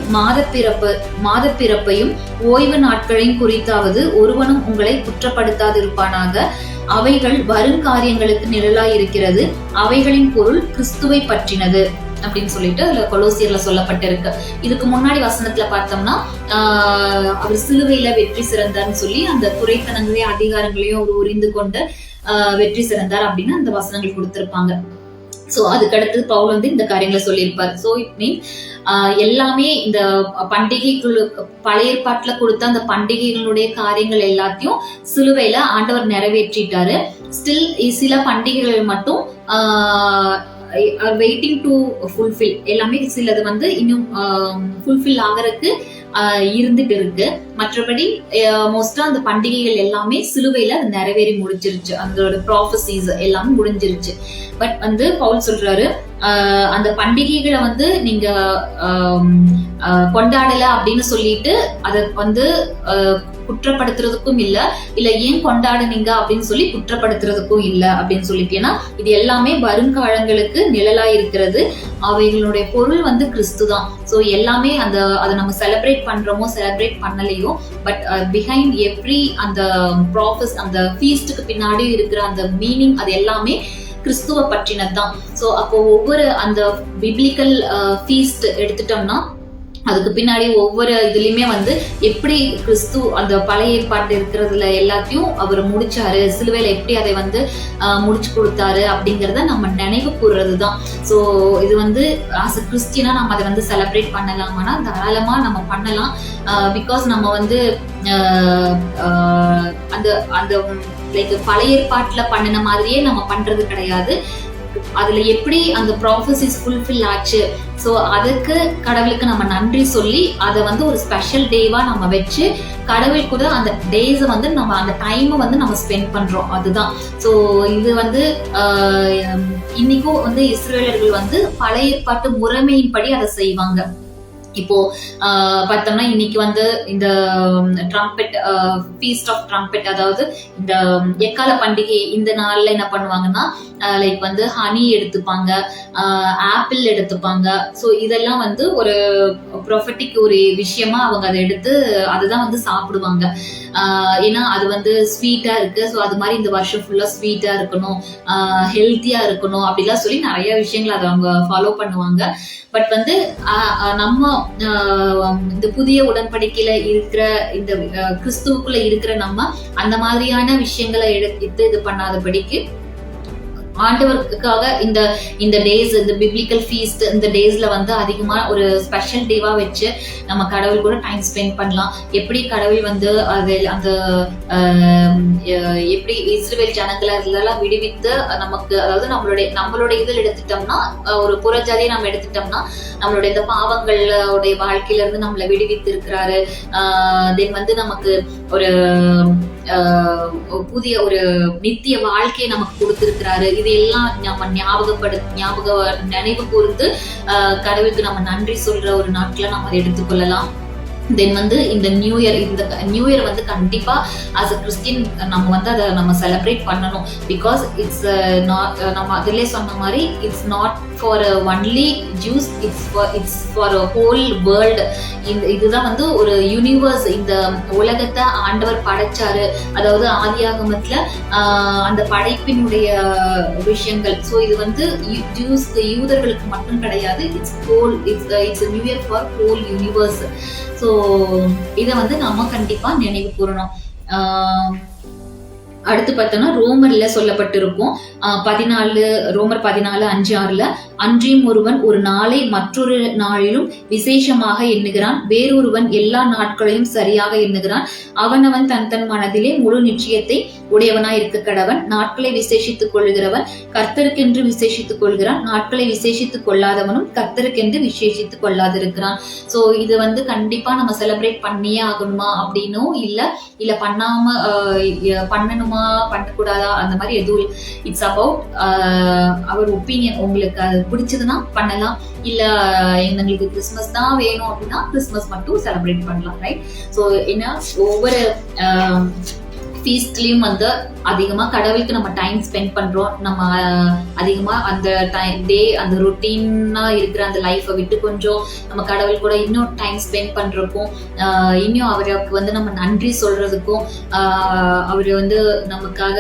மாதப்பிறப்பையும் ஓய்வு நாட்களையும் குறித்தாவது ஒருவனும் உங்களை குற்றப்படுத்தாதிருப்பானாக. அவைகள் வருங்காரியங்களுக்கு நிழலாய் இருக்கிறது, அவைகளின் பொருள் கிறிஸ்துவை பற்றினது. அப்படின்னு சொல்லிட்டு அதுல கொலோசியர்ல சொல்லப்பட்டிருக்கு. இதுக்கு முன்னாடி வசனத்துல பார்த்தோம்னா அவர் சிலுவையில வெற்றி சிறந்தார்னு சொல்லி அந்த துரைத்தனங்களையும் அதிகாரங்களையும் அவர் உரிந்து கொண்டு வெற்றி சிறந்தார் அப்படின்னு அந்த வசனங்கள் கொடுத்திருப்பாங்க. சோ அதுக்கடுத்து பவுல் வந்து இந்த காரியங்களை சொல்லியிருப்பார். சோ இட் மீன்ஸ் எல்லாமே இந்த பண்டிகைக்குழு பழைய ஏற்பாட்டுல கொடுத்த அந்த பண்டிகைகளுடைய காரியங்கள் எல்லாத்தையும் சிலுவையில ஆண்டவர் நிறைவேற்றிட்டாரு. ஸ்டில் சில பண்டிகைகள் மட்டும் வெயிட்டிங் டு ஃபுல்ஃபில், எல்லாமே சிலது வந்து இன்னும் ஃபுல்ஃபில் ஆகிறதுக்கு இருந்துட்டு இருக்கு. மற்றபடி மோஸ்டா அந்த பண்டிகைகள் எல்லாமே சிலுவையில அது நிறைவேறி முடிஞ்சிருச்சு, அதோட ப்ராஃபசிஸ் எல்லாமே முடிஞ்சிருச்சு. பட் வந்து பவுல் சொல்றாரு அந்த பண்டிகைகளை வந்து நீங்க கொண்டாடல அப்படின்னு சொல்லிட்டு அதை வந்து குற்றப்படுத்துறதுக்கும் இல்ல ஏன் கொண்டாடுனீங்க அப்படின்னு சொல்லி குற்றப்படுத்துறதுக்கும் இல்ல அப்படின்னு சொல்லிட்டு. ஏன்னா இது எல்லாமே வருங்காலங்களுக்கு நிழலா இருக்கிறது, அவைகளுடைய பொருள் வந்து கிறிஸ்து தான். ஸோ எல்லாமே அதை நம்ம செலிப்ரேட் பண்றோமோ செலிப்ரேட் பண்ணலையோ, பட் பிஹைண்ட் எவ்ரி அந்த ப்ராசஸ், அந்த ஃபீஸ்டுக்கு பின்னாடி இருக்கிற அந்த மீனிங் அது எல்லாமே கிறிஸ்துவ பற்றினது தான். ஸோ அப்போ ஒவ்வொரு அந்த பிப்ளிக்கல் ஃபீஸ்ட் எடுத்துட்டோம்னா அதுக்கு பின்னாடி ஒவ்வொரு இதுலயுமே வந்து எப்படி கிறிஸ்து அந்த பழைய ஏற்பாட்டு இருக்கிறதுல எல்லாத்தையும் அவர் முடிச்சாரு, சிலுவையில எப்படி அதை வந்து முடிச்சு கொடுத்தாரு அப்படிங்கறத நம்ம நினைவு கூறுறதுதான். ஸோ இது வந்து ஆஸ் அ கிறிஸ்டியனா நம்ம அதை வந்து செலிப்ரேட் பண்ணலாமானா தாராளமா நம்ம பண்ணலாம். பிகாஸ் நம்ம வந்து அந்த அந்த லைக் பழைய ஏற்பாட்டுல பண்ணின மாதிரியே நம்ம பண்றது கிடையாது. அதுல எப்படி அந்த ப்ராஃபசிஸ் ஃபுல்ஃபில் ஆச்சு, ஸோ அதுக்கு கடவுளுக்கு நம்ம நன்றி சொல்லி அதை வந்து ஒரு ஸ்பெஷல் டேவா நம்ம வச்சு கடவுள் கூட அந்த டேஸை வந்து நம்ம அந்த டைமை வந்து நம்ம ஸ்பெண்ட் பண்றோம், அதுதான். ஸோ இது வந்து இன்னைக்கும் வந்து இஸ்ரேலர்கள் வந்து பழைய ஏற்பாட்டு முறைமையின்படி அதை செய்வாங்க. இப்போ பார்த்தோம்னா இன்னைக்கு வந்து இந்த ட்ரம்பெட் ஃபீஸ்ட் ஆஃப் ட்ரம்பெட், அதாவது இந்த எக்கால பண்டிகை இந்த நாள்ல என்ன பண்ணுவாங்கன்னா லைக் வந்து ஹனி எடுத்துப்பாங்க, ஆப்பிள் எடுத்துப்பாங்க. ஸோ இதெல்லாம் வந்து ஒரு ப்ரொஃபட்டிக் ஒரு விஷயமா அவங்க அதை எடுத்து அதுதான் வந்து சாப்பிடுவாங்க. ஏன்னா அது வந்து ஸ்வீட்டா இருக்கு, ஸோ அது மாதிரி இந்த வருஷம் ஃபுல்லா ஸ்வீட்டா இருக்கணும், ஹெல்த்தியா இருக்கணும் அப்படிலாம் சொல்லி நிறைய விஷயங்கள் அதை அவங்க ஃபாலோ பண்ணுவாங்க. பட் வந்து நம்ம இந்த புதிய உடன்படிக்கையில இருக்கிற இந்த கிறிஸ்துவுக்குள்ள இருக்கிற நம்ம அந்த மாதிரியான விஷயங்களை எடுத்து இது பண்ணாதபடிக்கு ஆண்டவருக்காக இந்த டேஸ், இந்த பிப்ளிக்கல் ஃபீஸ்ட் இந்த டேஸ்ல வந்து அதிகமா ஒரு ஸ்பெஷல் டேவா வச்சு நம்ம கடவுள் கூட டைம் ஸ்பெண்ட் பண்ணலாம். எப்படி கடவுள் வந்து அது அந்த எப்படி இஸ்ரவேல் ஜனங்களை இதெல்லாம் விடுவித்து நமக்கு, அதாவது நம்மளுடைய இதில் எடுத்துட்டோம்னா ஒரு புறஜாதியை நம்ம எடுத்துட்டோம்னா நம்மளுடைய இந்த பாவங்களுடைய வாழ்க்கையில இருந்து நம்மளை விடுவித்து இருக்கிறாரு. தென் வந்து நமக்கு ஒரு புதிய ஒரு நித்திய வாழ்க்கையை நமக்கு கொடுத்திருக்கிறாரு. இது எல்லாம் நம்ம நினைவு கூர்ந்து கடவுளுக்கு நம்ம நன்றி சொல்ற ஒரு நாட்களை நம்ம எடுத்துக்கொள்ளலாம். தென் வந்து இந்த நியூ இயர் வந்து கண்டிப்பா ஆஸ் அ கிறிஸ்டியன் நம்ம வந்து அதை நம்ம செலிப்ரேட் பண்ணணும். பிகாஸ் இட்ஸ் நாட், நம்ம அதிலே சொன்ன மாதிரி it's not for only juice, it's for whole world. இதுதான் வந்து ஒரு யூனிவர்ஸ், இந்த உலகத்தை ஆண்டவர் படைச்சாரு, அதாவது ஆதியாகமத்துல அந்த படைப்பினுடைய விஷயங்கள். ஸோ இது வந்து யூதர்களுக்கு மட்டும் கிடையாது, it's new year for whole universe. So இதை வந்து நம்ம கண்டிப்பா நினைவு கூறணும். அடுத்து பார்த்தோம்னா ரோமர்ல சொல்லப்பட்டிருக்கும் ரோமர் 14:5-6 அன்றியும் ஒருவன் ஒரு நாளை மற்றொரு நாளிலும் விசேஷமாக எண்ணுகிறான், வேறொருவன் எல்லா நாட்களையும் சரியாக எண்ணுகிறான். அவனவன் தன் மனதிலே முழு நிச்சயத்தை உடையவனாய் இருக்க கடவன். நாட்களை விசேஷித்துக் கொள்கிறவன் கர்த்தருக்கென்று விசேஷித்துக் கொள்கிறான், நாட்களை விசேஷித்துக் கொள்ளாதவனும் கர்த்தருக்கென்று விசேஷித்துக் கொள்ளாதிருக்கிறான். சோ இது வந்து கண்டிப்பா நம்ம செலிப்ரேட் பண்ணியே ஆகணுமா அப்படின்னும் இல்ல பண்ணணுமா பண்ணக்கூடாதா அந்த மாதிரி எதுவும். It's about our opinion. உங்களுக்கு அது பிடிச்சதுன்னா பண்ணலாம், இல்ல எங்களுக்கு கிறிஸ்மஸ் தான் வேணும் அப்படின்னா கிறிஸ்மஸ் மட்டும் செலிப்ரேட் பண்ணலாம், ரைட்? ஸோ என்ன ஒவ்வொரு ஃபீஸ்ட்லயும் வந்து அதிகமா கடவுளுக்கு நம்ம டைம் ஸ்பெண்ட் பண்றோம். நம்ம அதிகமா அந்த டே அந்த ரொட்டீனா இருக்கிற அந்த லைஃபை விட்டு கொஞ்சம் நம்ம கடவுள் கூட இன்னும் டைம் ஸ்பெண்ட் பண்றதுக்கும் இன்னும் அவருக்கு வந்து நம்ம நன்றி சொல்றதுக்கும் அவர் வந்து நமக்காக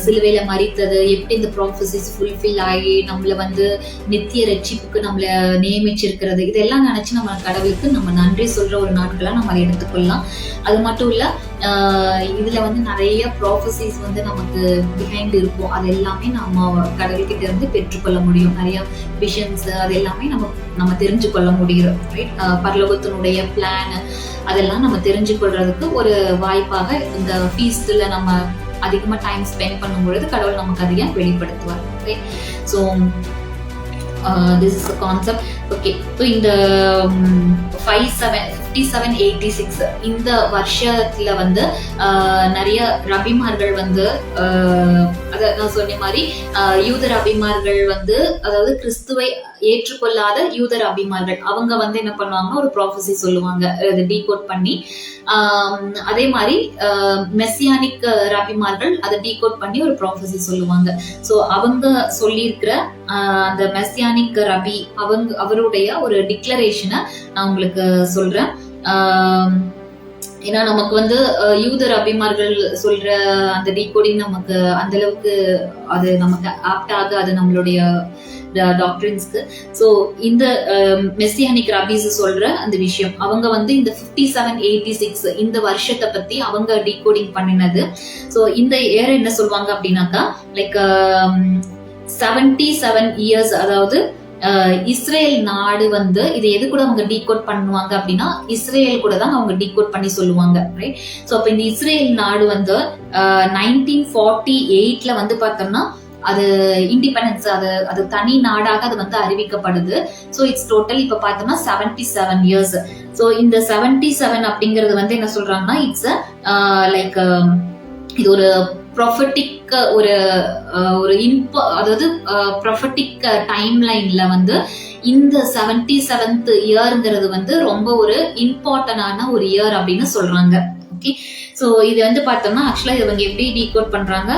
சிலுவையில மரித்தது, எப்படி இந்த ப்ராஃபசிஸ் ஃபுல்ஃபில் ஆகி நம்மள வந்து நித்திய ரட்சிப்புக்கு நம்மள நியமிச்சிருக்கிறது, இதெல்லாம் நினைச்சு நம்ம கடவுளுக்கு நம்ம நன்றி சொல்ற ஒரு நாட்களா நம்ம அதை எடுத்துக்கொள்ளலாம். அது மட்டும் இல்ல, இதுல வந்து நிறைய ப்ராஃபசிஸ் வந்து நமக்கு பிஹைண்ட் இருக்கும். அது எல்லாமே நம்ம கடவுள்கிட்ட இருந்து பெற்றுக்கொள்ள முடியும். நிறைய விஷன்ஸ் அது எல்லாமே நம்ம தெரிஞ்சு கொள்ள முடியும். ரைட்? பரலோகத்தினுடைய பிளான் அதெல்லாம் நம்ம தெரிஞ்சு கொள்றதுக்கு ஒரு வாய்ப்பாக இந்த ஃபீஸ்ட்ல நம்ம அதிகமா டைம் ஸ்பெண்ட் பண்ணும் பொழுது கடவுள் நமக்கு அதிகம் வெளிப்படுத்துவார். Okay, so this is concept. Okay, so இந்த 5786 இந்த வருஷத்துல வந்து நிறைய ரபிமார்கள் வந்து அத நான் சொன்ன மாதிரி யூத ரபிமார்கள் வந்து, அதாவது கிறிஸ்துவை ஏற்றுக்கொள்ளாத யூத ரபிமார்கள், அவங்க வந்து என்ன பண்ணுவாங்கன்னா ஒரு ப்ராஃபஸி சொல்லுவாங்க, அதை டீகோட் பண்ணி. அதே மாதிரி மெசியானிக் ரபிமார்கள் அதை டீகோட் பண்ணி ஒரு ப்ராஃபஸி சொல்லுவாங்க. ஸோ அவங்க சொல்லியிருக்கிற அந்த மெசியானிக் ரபி அவருடைய ஒரு டிக்ளரேஷனை நான் உங்களுக்கு சொல்றேன். ஏன்னா நமக்கு வந்து யூத ரபிமார்கள் சொல்ற அந்த டீகோடிங் நமக்கு அந்த அளவுக்கு அது நமக்கு ஆப்டாக அது நம்மளுடைய டாக்டரின்ஸ்க்கு. ஸோ இந்த மெசியானிக் ரபீஸ் சொல்ற அந்த விஷயம், அவங்க வந்து இந்த 5786 இந்த வருஷத்தை பத்தி அவங்க டீகோடிங் பண்ணினது. ஸோ இந்த இயர் என்ன சொல்லுவாங்க அப்படின்னாக்கா, லைக் 77 years, அதாவது இஸ்ரேல் நாடு வந்து இது எது கூட அவங்க டீகோட் பண்ணுவாங்க அப்படின்னா இஸ்ரேல் கூட தான் அவங்க டீகோட் பண்ணி சொல்லுவாங்க. ரைட்? ஸோ அப்ப இந்த இஸ்ரேல் நாடு வந்து 1948 வந்து பார்த்தோம்னா அது இண்டிபெண்டன்ஸ், அது தனி நாடாக அது வந்து அறிவிக்கப்படுது. ஸோ இட்ஸ் டோட்டல் இப்ப பார்த்தோம்னா 77 years. ஸோ இந்த 77 அப்படிங்கிறது வந்து என்ன சொல்றாங்கன்னா, இட்ஸ் லைக் இது ஒரு ப்ரொஃபட்டிக் ஒரு அதாவது ப்ரொஃபட்டிக் டைம் லைன்ல வந்து இந்த 77th இயர்ங்கிறது வந்து ரொம்ப ஒரு இம்பார்ட்டன்டான ஒரு இயர் அப்படின்னு சொல்றாங்க. ஓகே, ஸோ இது வந்து பார்த்தோம்னா ஆக்சுவலா இவங்க எப்படி டீகோட் பண்றாங்க,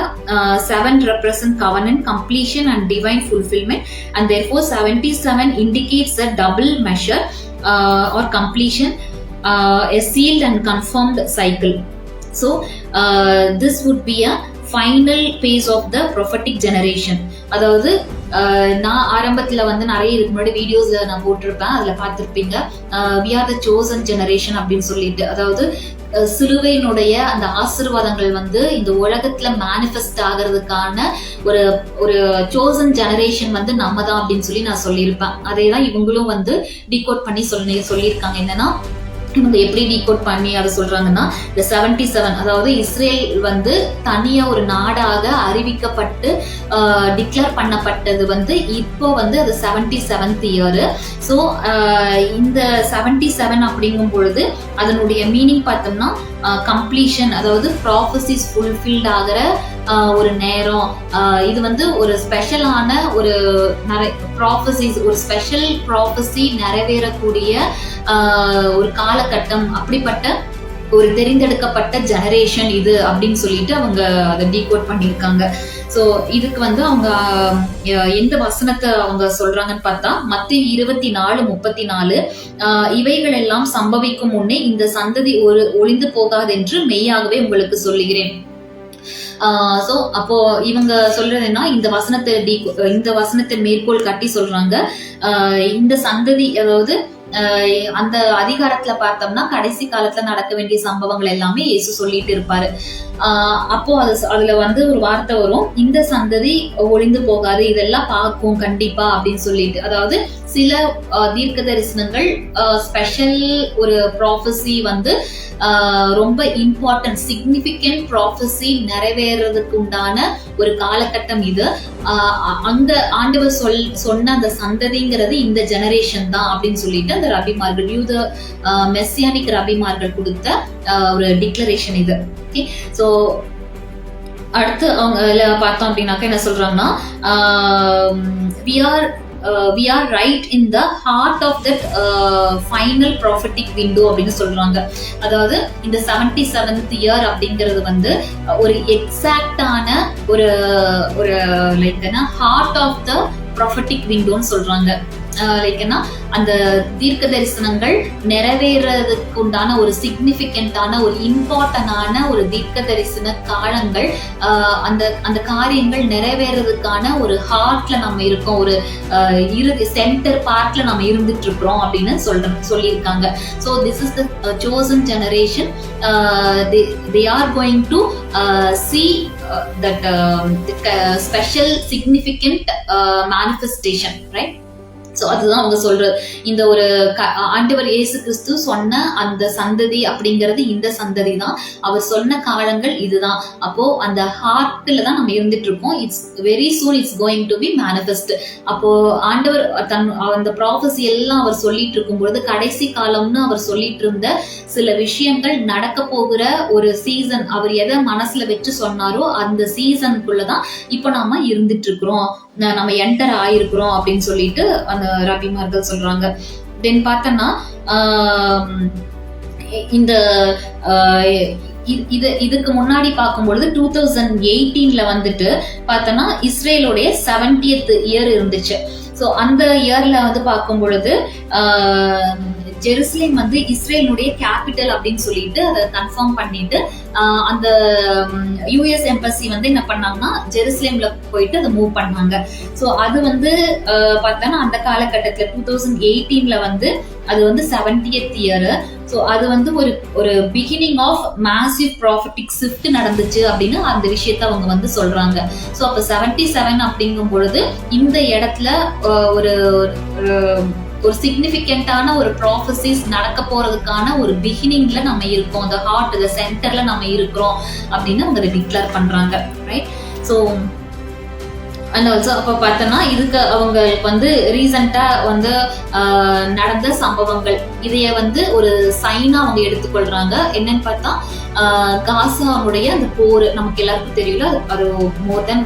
7 represent covenant completion and divine fulfillment, and therefore 77 indicates a double measure or completion, a sealed and confirmed cycle. So this would be a final phase of the prophetic generation. அதாவது நான் ஆரம்பத்துல வந்து நிறைய இதுக்கு முன்னாடி videos நான் போட்டிருப்பேன், அதுல பார்த்திருப்பீங்க we are the chosen generation அப்படின்னு சொல்லிட்டு. அதாவது சிலுவையினுடைய அந்த ஆசீர்வாதங்கள் வந்து இந்த உலகத்துல மேனிஃபெஸ்ட் ஆகிறதுக்கான ஒரு சோசன் ஜெனரேஷன் வந்து நம்ம தான் அப்படின்னு சொல்லி நான் சொல்லியிருப்பேன். அதேதான் இவங்களும் வந்து டீகோட் பண்ணி சொல்லியிருக்காங்க. என்னன்னா இவங்க எப்படி டீகோட் பண்ணி அதை சொல்றாங்கன்னா, இந்த 77 அதாவது இஸ்ரேல் வந்து தனியா ஒரு நாடாக அறிவிக்கப்பட்டு டிக்ளேர் பண்ணப்பட்டது வந்து இப்போ வந்து அது 77th இயர். ஸோ இந்த 77 அப்படிங்கும் பொழுது அதனுடைய மீனிங் பார்த்தோம்னா கம்ப்ளீஷன், அதாவது ப்ராஃபசிஸ் ஃபுல்ஃபில்ட் ஆகிற ஒரு நேரம். இது வந்து ஒரு ஸ்பெஷலான ஒரு ப்ராஃபசிஸ், ஒரு ஸ்பெஷல் ப்ராஃபசி நிறைவேறக்கூடிய ஒரு காலகட்டம், அப்படிப்பட்ட ஒரு தெரிந்தெடுக்கப்பட்ட ஜெனரேஷன் இது அப்படின்னு சொல்லிட்டு அவங்க அதை டீகோட் பண்ணியிருக்காங்க. ஸோ இதுக்கு வந்து அவங்க எந்த வசனத்தை அவங்க சொல்றாங்கன்னு பார்த்தா, மத்தேயு 24:34, இவைகள் எல்லாம் சம்பவிக்கும் முன்னே இந்த சந்ததி ஒளிந்து போகாது என்று மெய்யாகவே உங்களுக்கு சொல்லுகிறேன். ஸோ அப்போ இவங்க சொல்றதுன்னா இந்த வசனத்தை மேற்கோள் காட்டி சொல்றாங்க, இந்த சந்ததி, அதாவது அந்த அதிகாரத்துல பார்த்தோம்னா கடைசி காலத்துல நடக்க வேண்டிய சம்பவங்கள் எல்லாமே இயேசு சொல்லிட்டு இருப்பாரு. அப்போ அதுல வந்து ஒரு வார்த்தை வரும், இந்த சந்ததி ஒளிந்து போகாது, இதெல்லாம் பார்க்கும் கண்டிப்பா அப்படின்னு சொல்லிட்டு. அதாவது சில தீர்க்க தரிசனங்கள், ஸ்பெஷல் ஒரு ப்ராஃபஸி வந்து ரொம்ப இம்பார்ட்டன்ட் சிக்னிபிகன்ட் ப்ராஃபஸி நிறைவேறதுக்கு உண்டான ஒரு காலகட்டம் இது. அங்க ஆண்டவர் சொன்ன அந்த சந்ததிங்கிறது இந்த ஜெனரேஷன் தான் அப்படின்னு சொல்லிட்டு அந்த ரபிமார்கள், யூத மெசியானிக் ரபிமார்கள் கொடுத்த ஒரு டிக்ளரேஷன் இது. ஓகே, ஸோ அடுத்து அவங்க பார்த்தோம் அப்படின்னாக்கா என்ன சொல்றாங்கன்னா, we are we are right in the heart of that final prophetic window அப்படின்னு சொல்றாங்க. அதாவது இந்த 77th இயர் அப்படிங்கிறது வந்து ஒரு எக்ஸாக்டான ஒரு like heart of the prophetic விண்டோன்னு சொல்றாங்க. லைக் அந்த தீர்க்க தரிசனங்கள் நிறைவேறதுக்கு உண்டான ஒரு சிக்னிபிகண்டான ஒரு இம்பார்ட்டன்டான ஒரு தீர்க்க தரிசன காலங்கள், அந்த காரியங்கள் நிறைவேறதுக்கான ஒரு ஹார்ட்ல நம்ம இருக்கோம், ஒரு சென்டர் பார்ட்ல நம்ம இருந்துட்டு இருக்கிறோம் அப்படின்னு சொல்லியிருக்காங்க. So this is the chosen generation. They are going to see that special significant manifestation, right? So அதுதான் அவங்க சொல்றது. இந்த ஒரு ஆண்டவர் இயேசு கிறிஸ்து சொன்ன அந்த சந்ததி அப்படிங்கிறது இந்த சந்ததி தான். அவர் சொன்ன காலங்கள் இதுதான். அப்போ அந்த ஹார்ட்ல தான் நம்ம இருந்துட்டு இருக்கோம். It's very soon it's going to be manifest. அப்போ ஆண்டவர் அந்த ப்ராஃபஸி எல்லாம் அவர் சொல்லிட்டு இருக்கும்பொழுது கடைசி காலம்னு அவர் சொல்லிட்டு இருந்த சில விஷயங்கள் நடக்க போகிற ஒரு சீசன், அவர் எதை மனசுல வச்சு சொன்னாரோ அந்த சீசனுக்குள்ளதான் இப்போ நாம இருந்துட்டு இருக்கிறோம், நம்ம என்டர் ஆயிருக்கிறோம் அப்படின்னு சொல்லிட்டு அந்த ரபிமார்கள் சொல்றாங்க. தென் பார்த்தோம்னா இந்த இதுக்கு முன்னாடி பார்க்கும்பொழுது 2018 வந்துட்டு பார்த்தோம்னா இஸ்ரேலோடைய 70th இயர் இருந்துச்சு. ஸோ அந்த இயர்ல வந்து பார்க்கும் பொழுது ஜெருசலேம் வந்து இஸ்ரேலுடைய கேபிட்டல் அப்படின்னு சொல்லிட்டு அதை கன்ஃபார்ம் பண்ணிட்டு அந்த யூஎஸ் எம்பசி வந்து என்ன பண்ணாங்கன்னா ஜெருசலேம்ல போயிட்டு அதை மூவ் பண்ணாங்க. ஸோ அது வந்து பார்த்தோன்னா அந்த காலகட்டத்தில் 2018 வந்து அது வந்து 70th இயர். ஸோ அது வந்து ஒரு beginning of massive prophetic shift நடந்துச்சு அப்படின்னு அந்த விஷயத்த அவங்க வந்து சொல்றாங்க. ஸோ அப்போ 77 அப்படிங்கும் பொழுது இந்த இடத்துல ஒரு சிக்னிபிகண்டான ஒரு ப்ராஃபசிஸ் நடக்க போறதுக்கான ஒரு பிகினிங்ல நம்ம இருக்கோம், அந்த ஹார்ட் சென்டர்ல நம்ம இருக்கிறோம் அப்படின்னு அவங்க டிக்ளேர் பண்றாங்க, ரைட்? ஸோ அண்ட் ஆல்சோ அப்போ பார்த்தோன்னா இதுக்கு அவங்களுக்கு வந்து ரீசெண்டா வந்து நடந்த சம்பவங்கள் இதைய வந்து ஒரு சைனா அவங்க எடுத்துக்கொள்றாங்க. என்னன்னு பார்த்தா காசாவுடைய அந்த போர் நமக்கு எல்லாருக்கும் தெரியல, அது மோர் தென்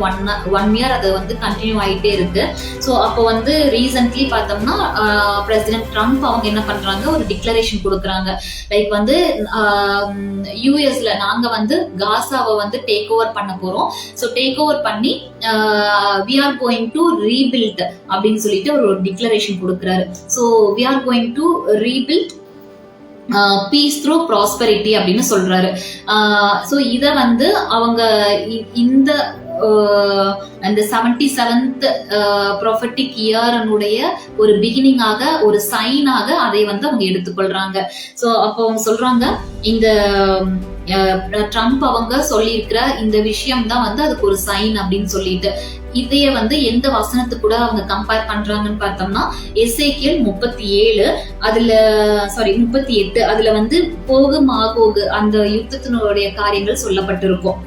ஒன் இயர் அது வந்து கண்டினியூ ஆகிட்டே இருக்கு. ஸோ அப்போ வந்து ரீசென்ட்லி பார்த்தோம்னா பிரசிடென்ட் ட்ரம்ப் அவங்க என்ன பண்றாங்க, ஒரு டிக்ளரேஷன் கொடுக்குறாங்க. லைக் வந்து யூஎஸ்ல நாங்க வந்து காசாவை வந்து டேக் ஓவர் பண்ண போறோம். ஸோ டேக் ஓவர் பண்ணி we are going to rebuild அப்படின்னு சொல்லிட்டு ஒரு டிக்ளரேஷன் கொடுக்கிறாரு. So we are going to rebuild peace through prosperity அப்படின்னு சொல்றாரு. ஸோ இதை வந்து அவங்க இந்த அந்த 77th ப்ராஃபட்டிக் இயர்னுடைய ஒரு பிகினிங்காக ஒரு சைனாக அதை வந்து அவங்க எடுத்துக்கொள்றாங்க. ஸோ அப்போ அவங்க சொல்றாங்க இந்த ட்ரம்ப் அவங்க சொல்லியிருக்கிற இந்த விஷயம் தான் வந்து அதுக்கு ஒரு சைன் அப்படின்னு சொல்லிட்டு இதைய வந்து எந்த வசனத்து கூட அவங்க கம்பேர் பண்றாங்கன்னு பார்த்தோம்னா எசேக்கியேல் 38 அதுல வந்து போகு மாகோகு அந்த யுத்தத்தினுடைய காரியங்கள் சொல்லப்பட்டிருக்கும்.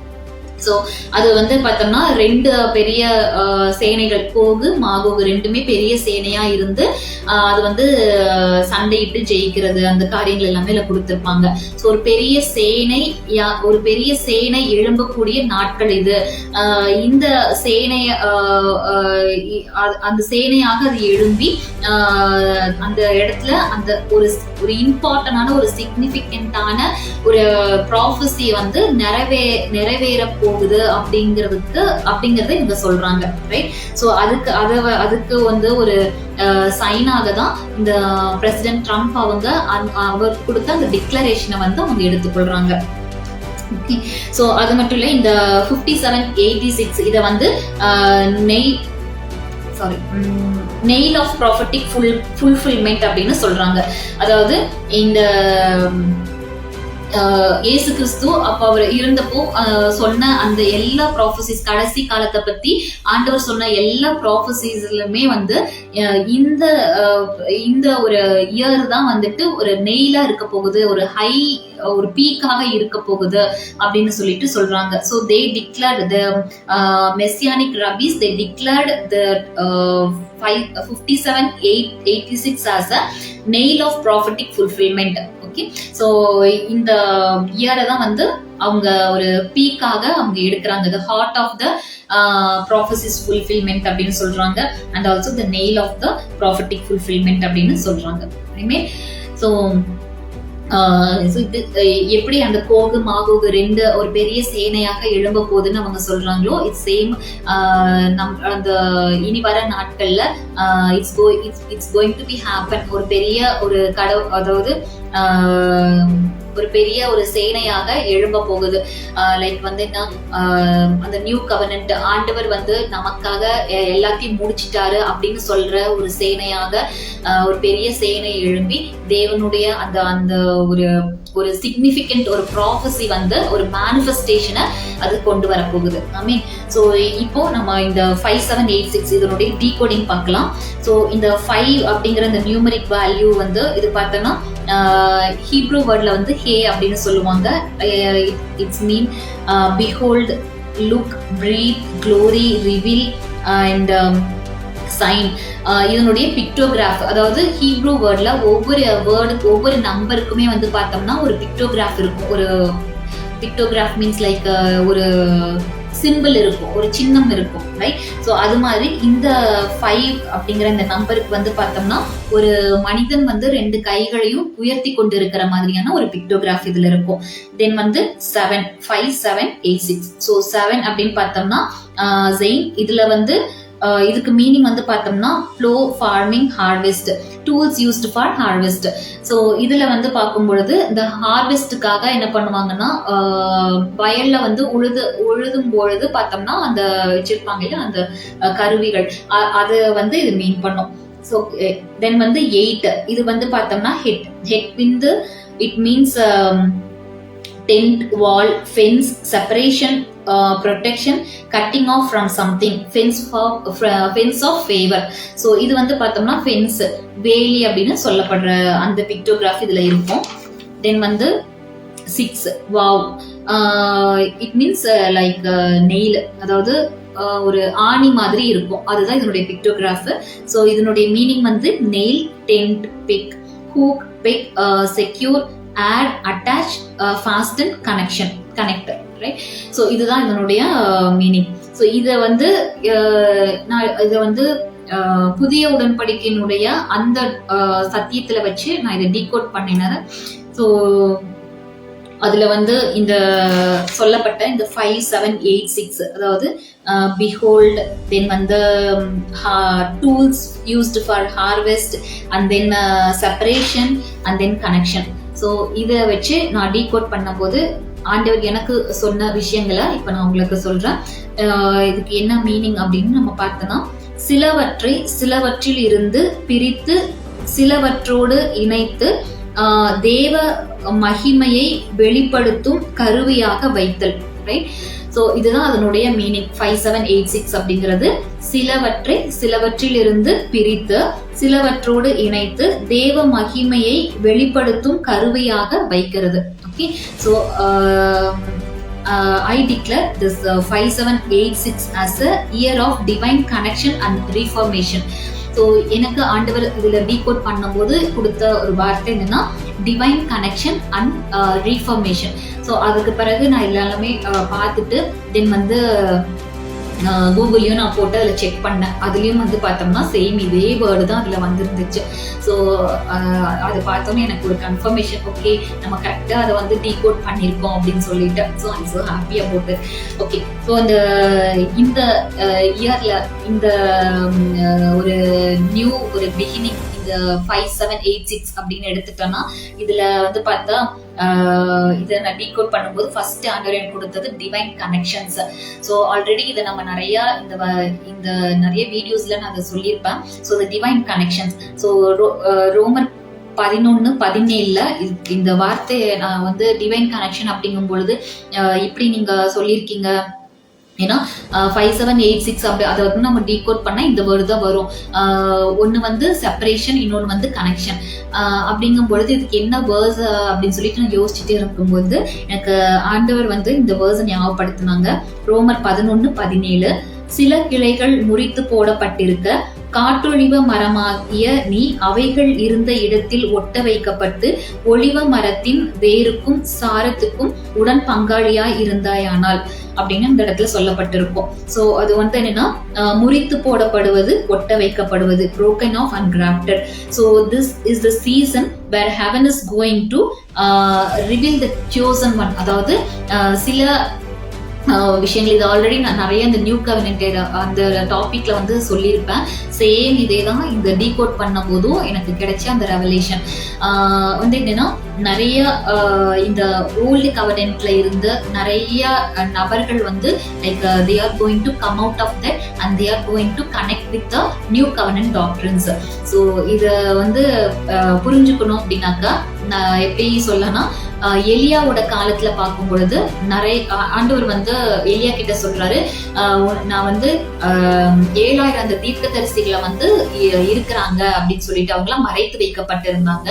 ஸோ அது வந்து பார்த்தோம்னா ரெண்டு பெரிய சேனைகள், கோகு மாகோகு ரெண்டுமே பெரிய சேனையா இருந்து அது வந்து சண்டையிட்டு ஜெயிக்கிறது அந்த காரியங்கள் எல்லாமே இதுல கொடுத்திருப்பாங்க. ஸோ ஒரு பெரிய சேனை எழும்பக்கூடிய நாட்கள் இது. இந்த சேனைய அந்த சேனையாக அது எழும்பி அந்த இடத்துல அந்த ஒரு இம்பார்ட்டன்டான ஒரு சிக்னிபிகண்டான ஒரு ப்ராஃபஸி வந்து நிறைவேற போகுது அப்படிங்கறத இவங்க சொல்றாங்க, ரைட்? ஸோ அதுக்கு வந்து ஒரு சைனாக தான் இந்த பிரசிடென்ட் ட்ரம்ப் அவங்க அவர் கொடுத்த அந்த டிக்ளரேஷனை வந்து அவங்க எடுத்துக்கொள்றாங்க. ஸோ அது மட்டும் இல்லை, இந்த 5786 இதை வந்து நெயில் ஆஃப் ப்ராஃபட்டிக் ஃபுல்ஃபில்மெண்ட் அப்படின்னு சொல்றாங்க. அதாவது இந்த இயேசு கிறிஸ்து அப்ப அவர் இருந்தப்போ சொன்ன அந்த எல்லா ப்ராஃபசிஸ், கடைசி காலத்தை பத்தி ஆண்டவர் சொன்ன எல்லா ப்ராஃபசிஸ்லுமே வந்து இந்த ஒரு இயர் தான் வந்துட்டு ஒரு நெயிலா இருக்க போகுது, ஒரு பீக்காக இருக்க போகுது அப்படின்னு சொல்லிட்டு சொல்றாங்க. So they declared the messianic rabbis, they declared the 5786 as a nail of prophetic fulfillment. Okay. So இந்த இயரை தான் வந்து அவங்க ஒரு பீக்காக அவங்க எடுக்கிறாங்க. The heart of the prophecies fulfilment அப்படின்னு சொல்றாங்க. And also the nail of the prophetic fulfilment அப்படின்னு சொல்றாங்க. ஸோ இது எப்படி அந்த கோகு மாகோகு ரெண்டு ஒரு பெரிய சேனையாக எழும்ப போகுதுன்னு அவங்க சொல்றாங்களோ, இட்ஸ் சேம் அந்த இனி வர நாட்கள்ல it's going to be happen. ஒரு பெரிய ஒரு அதாவது ஒரு பெரிய ஒரு சேனையாக எழும்ப போகுது. லைக் வந்து என்ன, அந்த நியூ கவர்னன்ட் ஆண்டவர் வந்து நமக்காக எல்லாத்தையும் முடிச்சிட்டாரு அப்படின்னு சொல்ற ஒரு சேனையாக ஒரு பெரிய சேனை எழும்பி தேவனுடைய அந்த அந்த ஒரு ஒரு சிக்னிபிகண்ட் ஒரு ப்ராஃபஸி வந்து ஒரு மேனிஃபெஸ்டேஷனை அது கொண்டு வர போகுது. ஸோ இப்போ நம்ம இந்த 5786 இதனுடைய டீகோடிங் பார்க்கலாம். ஸோ இந்த 5 அப்படிங்கிற இந்த நியூமரிக் வேல்யூ வந்து இது பார்த்தோம்னா ஹீப்ரூ வேர்ட்ல வந்து ஹே அப்படின்னு சொல்லுவாங்க. It's mean behold, look, breathe, glory, reveal and shine. இதனுடைய பிக்டோகிராஃப், அதாவது ஹீப்ரூ வேர்ட்ல ஒவ்வொரு நம்பருக்குமே வந்து பார்த்தோம்னா ஒரு பிக்டோகிராஃப் இருக்கும். ஒரு பிக்டோகிராஃப் மீன்ஸ் லைக் ஒரு சிம்பிள் இருக்கும், ஒரு சின்னம் இருக்கும், ரைட்? ஸோ அது மாதிரி இந்த 5 அப்படிங்கிற இந்த நம்பருக்கு வந்து பார்த்தோம்னா ஒரு மனிதன் வந்து 2 கைகளையும் உயர்த்தி கொண்டு இருக்கிற மாதிரியான ஒரு பிக்டோகிராஃப் இதுல இருக்கும். தென் வந்து 7 5786. ஸோ 7 அப்படின்னு பார்த்தோம்னா ஜெயின். இதுல வந்து இதுக்கு மீனிங் வந்து பார்த்தோம்னா flow, farming, harvest, tools used for harvest. So இதுல வந்து பார்க்கும் பொழுது இந்த ஹார்வெஸ்டுக்காக என்ன பண்ணுவாங்கன்னா வயல்ல வந்து உழுதும் பொழுது பார்த்தோம்னா அந்த வச்சிருப்பாங்க இல்ல அந்த கருவிகள், அது வந்து இது மீன் பண்ணும். ஸோ தென் வந்து 8 இது வந்து பார்த்தோம்னா ஹெட் வந்து it means tent, wall, fence, separation, protection, cutting off from something, fence of favour. So இது வந்து பார்த்தோம்னா ஃபென்ஸ், வேலி அப்படின்னு சொல்லப்படுற அந்த பிக்டோகிராஃப் இதுல இருக்கும். தென் வந்து 6 வாவ், இட் மீன்ஸ் லைக் நெயில், அதாவது ஒரு ஆணி மாதிரி இருக்கும், அதுதான் இதனுடைய பிக்டோகிராஃப். ஸோ இதனுடைய மீனிங் வந்து nail, tent, peg, hook, peg, secure, add, attach, fasten, connection, connect, right? So இதுதான் இதனுடைய மீனிங். ஸோ இதை வந்து புதிய உடன்படிக்கையினுடைய அந்த சத்தியத்துல வச்சு நான் இதை டீகோட் பண்ணினேன். ஸோ அதுல வந்து இந்த சொல்லப்பட்ட இந்த 5786, அதாவது behold, தென் வந்து tools used for harvest, and then separation, and then connection. So இதை வச்சு நான் டீகோட் பண்ண போது ஆண்டவர் எனக்கு சொன்ன விஷயங்களை இப்போ நான் உங்களுக்கு சொல்றேன். இதுக்கு என்ன மீனிங் அப்படின்னு நம்ம பார்த்தோம்னா, சிலவற்றில் இருந்து பிரித்து சிலவற்றோடு இணைத்து தேவ மகிமையை வெளிப்படுத்தும் கருவியாக வைத்தல், ரைட்? ஸோ இதுதான் அதனுடைய மீனிங். 5786 அப்படிங்கிறது சிலவற்றில் இருந்து பிரித்து சிலவற்றோடு இணைத்து தேவ மகிமையை வெளிப்படுத்தும் கருவியாக வைக்கிறது. Okay. So I declare this 5786 as a year of divine connection and reformation. So எனக்கு ஆண்டவர் இதுல டீகோட் பண்ணும்போது கொடுத்த ஒரு வார்த்தை என்னன்னா divine connection and reformation. So அதுக்கு பிறகு நான் எல்லாமே பார்த்துட்டு தென் வந்து கூகுள்லையும் நான் போட்டு அதில் செக் பண்ணேன். அதுலேயும் வந்து பார்த்தோம்னா சேம் இதே வேர்டு தான் அதில் வந்துருந்துச்சு. ஸோ அதை பார்த்தோன்னே எனக்கு ஒரு கன்ஃபர்மேஷன், ஓகே நம்ம கரெக்டாக அதை வந்து டீகோட் பண்ணியிருக்கோம் அப்படின்னு சொல்லிட்டு. So I'm so happy about it. Okay. So இந்த இயரில் இந்த ஒரு நியூ ஒரு பிகினிங், இந்த 5786 அப்படின்னு எடுத்துட்டோம்னா இதுல வந்து பார்த்தா இதை நான் டீகோட் பண்ணும்போது ஃபர்ஸ்ட் ஆண்டவர் எனக்கு கொடுத்தது டிவைன் கனெக்ஷன்ஸ். ஸோ ஆல்ரெடி இதை நம்ம நிறைய இந்த நிறைய வீடியோஸ்ல நான் அதை சொல்லியிருப்பேன். ஸோ இந்த டிவைன் கனெக்ஷன்ஸ். ஸோ ரோமர் 11:17 இந்த வார்த்தையை நான் வந்து டிவைன் கனெக்ஷன் அப்படிங்கும் பொழுது இப்படி நீங்க சொல்லியிருக்கீங்க, ஏன்னா 5786 அப்படி அதை வந்து நம்ம டீகோட் பண்ணா இந்த வேர்டு தான் வரும். ஒன்று வந்து செப்பரேஷன், இன்னொன்று வந்து கனெக்ஷன். அப்படிங்கும் பொழுது இதுக்கு என்ன வேர்ஸ் அப்படின்னு சொல்லிட்டு நான் யோசிச்சுட்டே இருக்கும்போது எனக்கு ஆண்டவர் வந்து இந்த வேர்ஸை ஞாபகப்படுத்தினாங்க. ரோமர் 11:17 சில கிளைகள் முறித்து போடப்பட்டிருக்க காட்டொழிவ மரமாகிய நீ அவைகள் இருந்த இடத்தில் ஒட்ட வைக்கப்பட்டு ஒளிவ மரத்தின் வேருக்கும் சாரத்துக்கும் உடன் பங்காளியாய் இருந்தாயானால் அப்படின்னு இந்த இடத்துல சொல்லப்பட்டிருக்கும். ஸோ அது வந்து என்னன்னா முறித்து போடப்படுவது, ஒட்ட வைக்கப்படுவது, broken off and grafted. So this is the season where heaven is going to reveal the chosen one. அதாவது சில விஷயங்கள் இது ஆல்ரெடி நான் நிறைய இந்த நியூ கவெனன்ட் அந்த டாபிக்ல வந்து சொல்லியிருப்பேன். சேம் இதே தான் இந்த டீகோட் பண்ண போதும் எனக்கு கிடைச்ச அந்த ரெவலேஷன் வந்து என்னன்னா நிறைய இந்த ஓல்டு கவெனன்ட்ல இருந்து நிறைய நபர்கள் வந்து like they are going to come out of that and they are going to connect with the new covenant doctrines. So இதை வந்து புரிஞ்சுக்கணும் அப்படின்னாக்கா நான் எப்படி சொல்லனா, எலியாவோட காலத்துல பார்க்கும் பொழுது நிறைய ஆண்டவர் வந்து எலியா கிட்ட சொல்றாரு, நான் வந்து 7000 அந்த தீர்க்கதரிசிகளை வந்து இருக்கிறாங்க அப்படின்னு சொல்லிட்டு அவங்க எல்லாம் மறைத்து வைக்கப்பட்டிருந்தாங்க.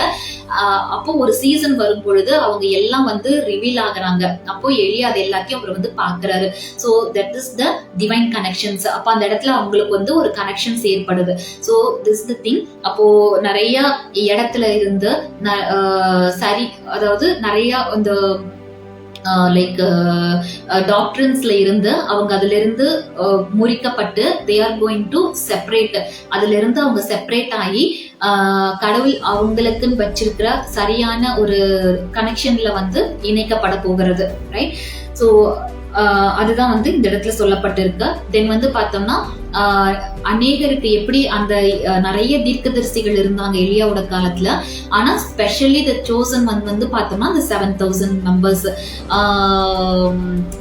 அப்போ ஒரு சீசன் வரும் பொழுது அவங்க எல்லாம் வந்து ரிவீல் ஆகுறாங்க. அப்போ எலியா அது எல்லாத்தையும் அவர் வந்து பாக்குறாரு. So that is the divine connections. அப்ப அந்த இடத்துல அவங்களுக்கு வந்து ஒரு கனெக்ஷன்ஸ் ஏற்படுது. So this the thing. அப்போ நிறைய இடத்துல இருந்து சரி, அதாவது நிறைய அந்த லைக் டாக்டரின்ஸ்ல இருந்து அவங்க அதுல இருந்து முறிக்கப்பட்டு they are going to separate. அதுல இருந்து அவங்க செப்பரேட் ஆகி கடவுள் அவங்களுக்குன்னு வச்சிருக்கிற சரியான ஒரு கனெக்ஷன்ல வந்து இணைக்கப்பட போகிறது. ரைட். ஸோ அதுதான் வந்து இந்த இடத்துல சொல்லப்பட்டிருக்கு. தென் வந்து பார்த்தோம்னா அநேகருக்கு எப்படி அந்த நிறைய தீர்க்கதரிசிகள் இருந்தாங்க எலியாவோட காலத்துல. ஆனா ஸ்பெஷலி த சோசன் ஒன் வந்து பார்த்தோம்னா அந்த 7000 மெம்பர்ஸ்.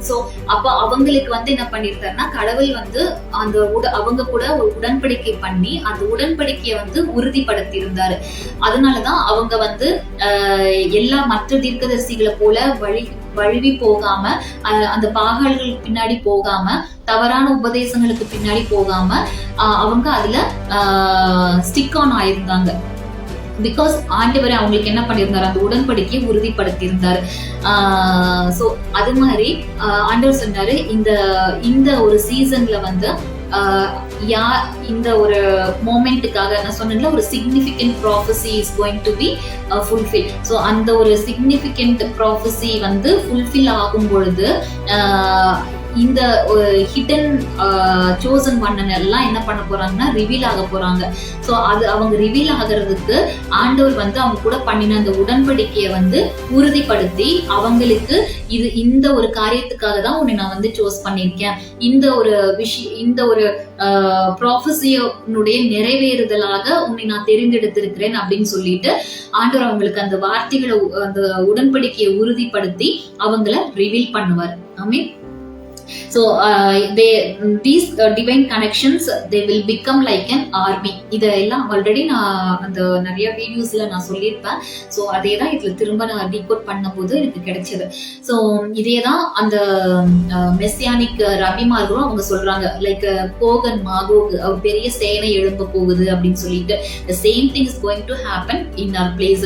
ஸோ அப்ப அவங்களுக்கு வந்து என்ன பண்ணிருக்காருன்னா கடவுள் வந்து அந்த அவங்க கூட ஒரு உடன்படிக்கை பண்ணி அந்த உடன்படிக்கையை வந்து உறுதிப்படுத்தி இருந்தாரு. அதனாலதான் அவங்க வந்து எல்லா மற்ற தீர்க்கதரிசிகளை போல வழுவி போகாம, அந்த பாகால்களுக்கு பின்னாடி போகாம, தவறான உபதேசங்களுக்கு பின்னாடி போகாம அவங்க அதுல ஸ்டிக் ஆன் ஆயிருந்தாங்க. பிகாஸ் ஆண்டவர் அவங்களுக்கு என்ன பண்ணியிருந்தாரு, அந்த உடன்படிக்கையை உறுதிப்படுத்தி இருந்தாரு. சோ அது மாதிரி ஆண்டவர் சொன்னாரு, இந்த ஒரு சீசன்ல வந்து இந்த ஒரு மோமெண்ட்டுக்காக நான் சொன்னேன்ல, ஒரு significant prophecy is going to B fulfil. So அந்த ஒரு சிக்னிஃபிகன்ட் ப்ராஃபஸி வந்து ஃபுல்ஃபில் ஆகும் பொழுது இந்த ஹிடன் சோசன் ஒன் எல்லாம் என்ன பண்ண போறாங்கன்னா ரிவீல் ஆக போறாங்க. ஸோ அது அவங்க ரிவீல் ஆகிறதுக்கு ஆண்டவர் வந்து அவங்க கூட பண்ணின அந்த உடன்படிக்கையை வந்து உறுதிப்படுத்தி அவங்களுக்கு இந்த ஒரு காரியத்துக்காக தான் உன்னை நான் வந்து சோஸ் பண்ணியிருக்கேன், இந்த ஒரு விஷயம், இந்த ஒரு ப்ராஃபஸியோனுடைய நிறைவேறுதலாக உன்னை நான் தெரிந்தெடுத்திருக்கிறேன் அப்படின்னு சொல்லிட்டு ஆண்டவர் அவங்களுக்கு அந்த வார்த்தைகளை, அந்த உடன்படிக்கையை உறுதிப்படுத்தி அவங்கள ரிவீல் பண்ணுவார். ஆமென். So these divine connections, they will become like an army. இதெல்லாம் ஆல்ரெடி நான் அந்த நிறைய வீடியோஸ்ல நான் சொல்லியிருப்பேன். ஸோ அதே தான் இதுல திரும்ப நான் டீகோட் பண்ண போது எனக்கு கிடைச்சது. ஸோ இதே தான் அந்த மெஸ்ஸியானிக் ரபிமார்களும் அவங்க சொல்றாங்க, லைக் கோகன் மாகோக் பெரிய சேனை எழும்ப போகுது அப்படின்னு சொல்லிட்டு the same thing is going to happen in our place.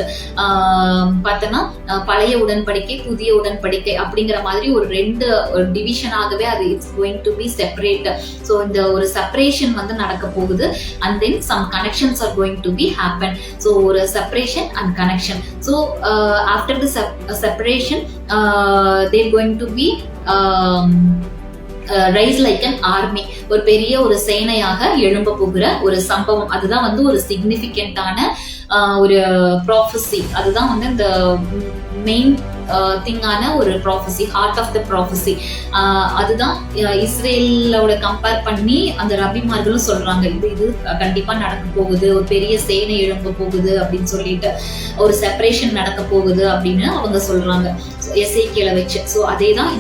பார்த்தோன்னா பழைய உடன்படிக்கை, புதிய உடன்படிக்கை அப்படிங்கிற மாதிரி ஒரு 2 டிவிஷனாகவே அது it's going to be separate. So இந்த ஒரு செப்பரேஷன் வந்து நடக்க போகுது. And then some connections are going to be happen. So ஒரு separation and connection. So after the separation there going to be rise like an army. ஒரு பெரிய ஒரு சேனையாக எழும்ப போகிற ஒரு சம்பவம். அதுதான் வந்து ஒரு சிக்னிஃபிகண்டான ஒரு ப்ராஃபஸி. அதுதான் வந்து இந்த மெயின் திங்கான ஒரு prophecy, heart of the prophecy. அதுதான் இஸ்ரேலோட கம்பேர் பண்ணி அந்த ரபிமார்களும் சொல்றாங்க, இது கண்டிப்பா நடக்க போகுது, ஒரு பெரிய சேனை எழும்ப போகுது அப்படின்னு சொல்லிட்டு, ஒரு செப்பரேஷன் நடக்க போகுது அப்படின்னு அவங்க சொல்றாங்க எசேக்கியேலை வச்சு. ஸோ அதே தான்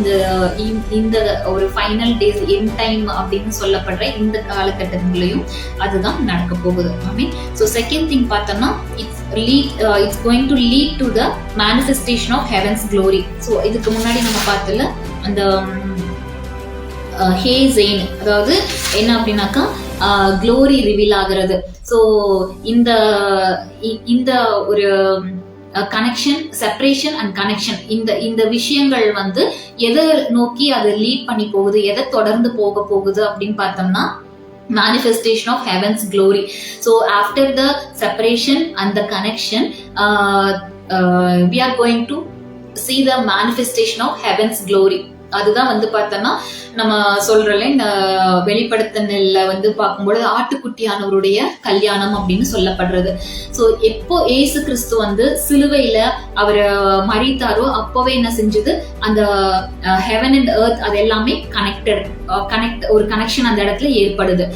இந்த ஒரு ஃபைனல் டேஸ், எண்ட் டைம் அப்படின்னு சொல்லப்படுற இந்த காலகட்டங்களையும் அதுதான் நடக்க போகுது. ஆமீன். ஸோ செகண்ட் திங் பார்த்தோம்னா it's going to lead to the manifestation of heaven's glory. So இதுக்கு முன்னாடி நம்ம பார்த்தல அந்த ஹேசெயின், அதாவது என்ன அப்படின்னாக்கா க்ளோரி ரிவீல் ஆகிறது. ஸோ இந்த ஒரு கனெக்ஷன், செப்பரேஷன் அண்ட் கனெக்ஷன், இந்த விஷயங்கள் வந்து எதை நோக்கி அதை லீட் பண்ணி போகுது, எதை தொடர்ந்து போக போகுது அப்படின்னு பார்த்தோம்னா manifestation of heaven's glory. So after the separation and the connection, we are going to see the manifestation of heaven's glory. அதுதான் வந்து பார்த்தோம்னா நம்ம சொல்றல இந்த வெளிப்படுத்தல வந்து பார்க்கும்போது ஆட்டுக்குட்டியானவருடைய கல்யாணம் அப்படின்னு சொல்லப்படுறது. ஸோ எப்போ ஏசு கிறிஸ்து வந்து சிலுவையில அவர் மரித்தாரோ அப்போவே என்ன செஞ்சது, அந்த ஹெவன் அண்ட் எர்த் அது எல்லாமே ஒரு கனெக்ஷன் அந்த இடத்துல ஏற்படுது.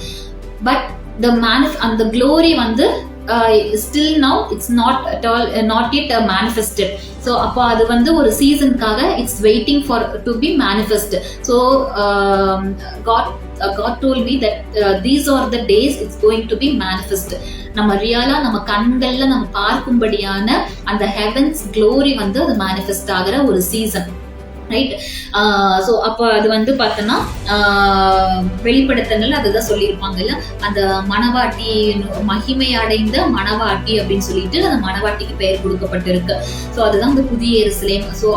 பட் அந்த க்ளோரி வந்து still now it's not yet manifested. So அப்போ அது வந்து ஒரு சீசனுக்காக it's waiting for to be manifest. So God told me that these are the days it's going to be manifest. நம்ம ரியலா நம்ம கண்கள்ல நம்ம பார்க்கும்படியான அந்த ஹெவன்ஸ் க்ளோரி வந்து அது மேனிஃபெஸ்ட் ஆகிற ஒரு சீசன், ரைட்? ஸோ அப்போ அது வந்து பார்த்தோன்னா வெளிப்படுத்தல அதுதான் சொல்லியிருப்பாங்கல்ல, அந்த மணவாட்டி மகிமை அடைந்த மணவாட்டி அப்படின்னு சொல்லிட்டு அந்த மணவாட்டிக்கு பெயர் கொடுக்கப்பட்டிருக்கு. ஸோ அதுதான் அந்த புதிய எருசலேம். ஸோ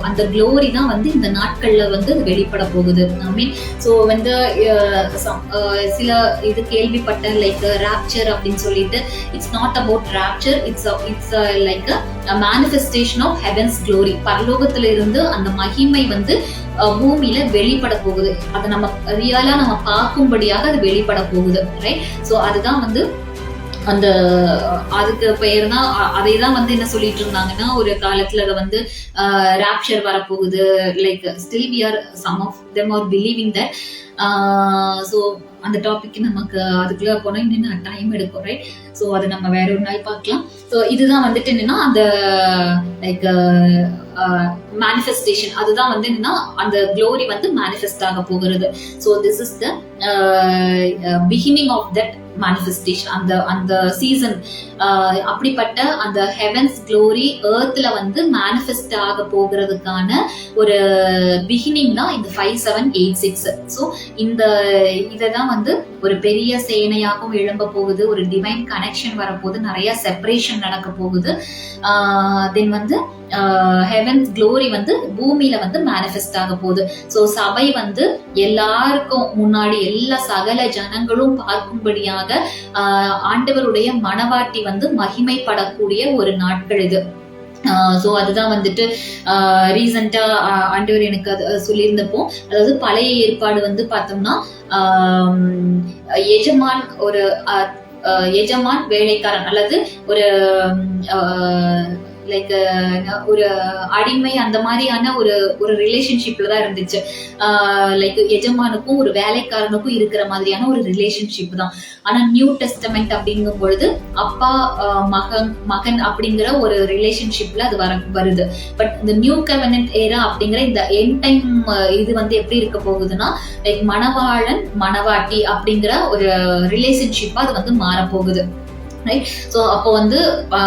அந்த க்ளோரி தான் வந்து இந்த நாட்கள்ல வந்து வெளிப்பட போகுது. ஐ மீன் ஸோ வந்து சில இது கேள்விப்பட்ட லைக் ராப்சர் அப்படின்னு சொல்லிட்டு, it's not about rapture, it's like manifestation of heaven's glory. பரலோகத்துல இருந்து அந்த மகிமை வந்து பூமியில வெளிப்பட போகுது. அதை நம்ம ரியலா நம்ம பார்க்கும்படியாக அது வெளிப்பட போகுது, ரைட்? ஸோ அதுதான் வந்து அந்த அதுக்கு பெயர் தான். அதை தான் வந்து என்ன சொல்லிட்டு இருந்தாங்கன்னா, ஒரு காலத்துல அதை வந்து ராப்சர் வரப்போகுது, like still we are some of them are believing that. So அந்த டாபிக் நமக்கு அதுக்குள்ள போனா இன்னும் டைம் எடுக்கும், ரைட்? ஸோ அதை நம்ம வேற ஒரு நாள் பார்க்கலாம். ஸோ இதுதான் வந்துட்டு என்னன்னா அந்த லைக் மேனிஃபெஸ்டேஷன், அதுதான் வந்து என்னன்னா அந்த க்ளோரி வந்து மேனிஃபெஸ்ட் ஆக போகிறது. So this is the beginning of that manifestation. அந்த சீசன் அப்படிப்பட்ட அந்த ஹெவன்ஸ் க்ளோரி எர்த்ல வந்து மேனிஃபெஸ்ட் ஆக போகிறதுக்கான ஒரு பிகினிங் தான் இந்த 5786. ஸோ இததான் வந்து ஒரு பெரிய சேனையாகவும் எழும்ப போகுது, ஒரு டிவைன் கனெக்ஷன் வரப்போகுது, நிறைய செப்பரேஷன் நடக்க போகுது. தென் வந்து ஹெவன்ஸ் க்ளோரி வந்து பூமியில வந்து மேனிஃபெஸ்ட் ஆக போகுது. ஸோ சபை வந்து எல்லாருக்கும் முன்னாடி எல்லா சகல ஜனங்களும் பார்க்கும்படியாக ஆண்டவருடைய மணவாட்டி வந்து மகிமைப்படக்கூடிய ஒரு நாட்கள் இது. ஸோ அதுதான் வந்துட்டு ரீசெண்டா ஆண்டவர் எனக்கு அது சொல்லியிருந்தப்போ, அதாவது பழைய ஏற்பாடு வந்து பார்த்தோம்னா எஜமான் வேலைக்காரன் அல்லது ஒரு லைக் ஒரு அடிமை அந்த மாதிரியான ஒரு ரிலேஷன்ஷிப்ல தான் இருந்துச்சு. லைக் எஜமானுக்கும் ஒரு வேலைக்காரனுக்கும் இருக்கிற மாதிரியான ஒரு ரிலேஷன்ஷிப் தான். ஆனா நியூ டெஸ்டமெண்ட் அப்படிங்கும் பொழுது அப்பா மகன் அப்படிங்கிற ஒரு ரிலேஷன்ஷிப்ல அது வருது. பட் இந்த நியூ கவெனன்ட் ஏரா அப்படிங்கிற இந்த எண்ட் டைம் இது வந்து எப்படி இருக்க போகுதுன்னா, லைக் மணவாளன் மணவாட்டி அப்படிங்கிற ஒரு ரிலேஷன்ஷிப்பா அது வந்து மாறப்போகுது, ரைட்? ஸோ அப்போ வந்து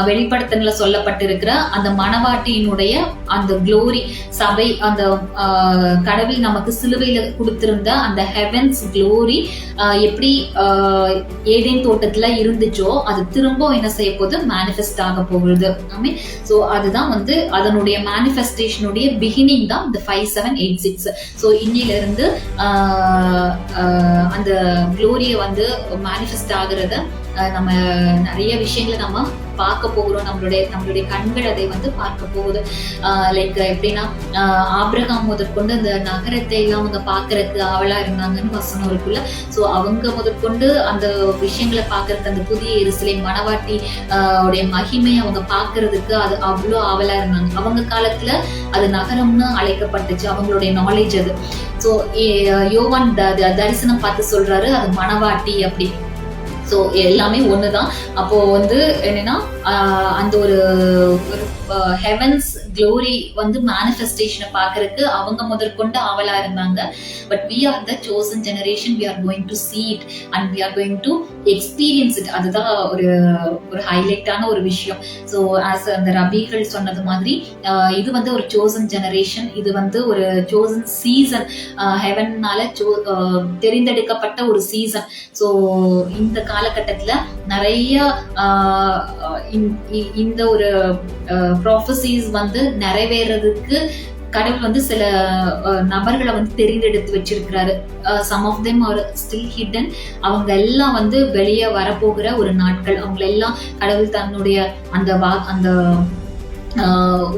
வெளிப்படுத்தல சொல்லப்பட்டிருக்கிற அந்த மணவாட்டியினுடைய அந்த க்ளோரி சபை, அந்த கடவுள் நமக்கு சிலுவையில கொடுத்திருந்த அந்த ஹெவன்ஸ் க்ளோரி எப்படி ஏதேன் தோட்டத்துல இருந்துச்சோ அது திரும்ப என்ன செய்ய போகுது, மேனிஃபெஸ்ட் ஆக போகுது. ஸோ அதுதான் வந்து அதனுடைய மேனிஃபெஸ்டேஷனுடைய பிகினிங் தான் இந்த 5786. ஸோ இன்னில இருந்து அந்த க்ளோரியை வந்து மேனிஃபெஸ்ட் ஆகுறத நம்ம நிறைய விஷயங்களை நம்ம பார்க்க போகிறோம். நம்மளுடைய கண்கள் அதை வந்து பார்க்க போகுது. லைக் எப்படின்னா, ஆபிரகாம் முதற்கொண்டு அந்த நகரத்தை எல்லாம் அவங்க பார்க்கறதுக்கு ஆவலா இருந்தாங்கன்னு வசனம் இருக்குல்ல. ஸோ அவங்க முதற்கொண்டு அந்த விஷயங்களை பார்க்கறதுக்கு, அந்த புதிய எருசலேம் மணவாட்டி உடைய மகிமையை அவங்க பார்க்கறதுக்கு அது அவ்வளோ ஆவலா இருந்தாங்க. அவங்க காலத்துல அது நகரம்னு அழைக்கப்பட்டுச்சு, அவங்களுடைய நாலேஜ் அது. ஸோ யோவான் தரிசனம் பார்த்து சொல்றாரு அது மணவாட்டி அப்படி. ஸோ எல்லாமே ஒண்ணுதான். அப்போ வந்து என்னன்னா அந்த ஒரு ஹெவன்ஸ் க்ளோரி வந்து மேனிஃபெஸ்டேஷனை பார்க்கறதுக்கு அவங்க முதற்கொண்டு ஆவலா இருந்தாங்க. But we are the chosen generation, we are going to see it and we are going to experience it. அதுதான் ஒரு ஹைலைட்டான ஒரு விஷயம். ஸோ ஆஸ் அந்த ரபிகள் சொன்னது மாதிரி இது வந்து ஒரு chosen generation, இது வந்து ஒரு chosen season, ஹெவன்னால தெரிந்தெடுக்கப்பட்ட ஒரு சீசன். ஸோ இந்த காலகட்டத்துல நிறைய இந்த ஒரு ப்ராஃபசிஸ் வந்து நிறைவேறதுக்கு கடவுள் வந்து சில நபர்களை வந்து தெரிந்தெடுத்து வச்சிருக்கிறாரு. Some of them are still hidden. அவங்க எல்லாம் வந்து வெளியே வரப்போகிற ஒரு நாட்கள். அவங்க எல்லாம் கடவுள் தன்னுடைய அந்த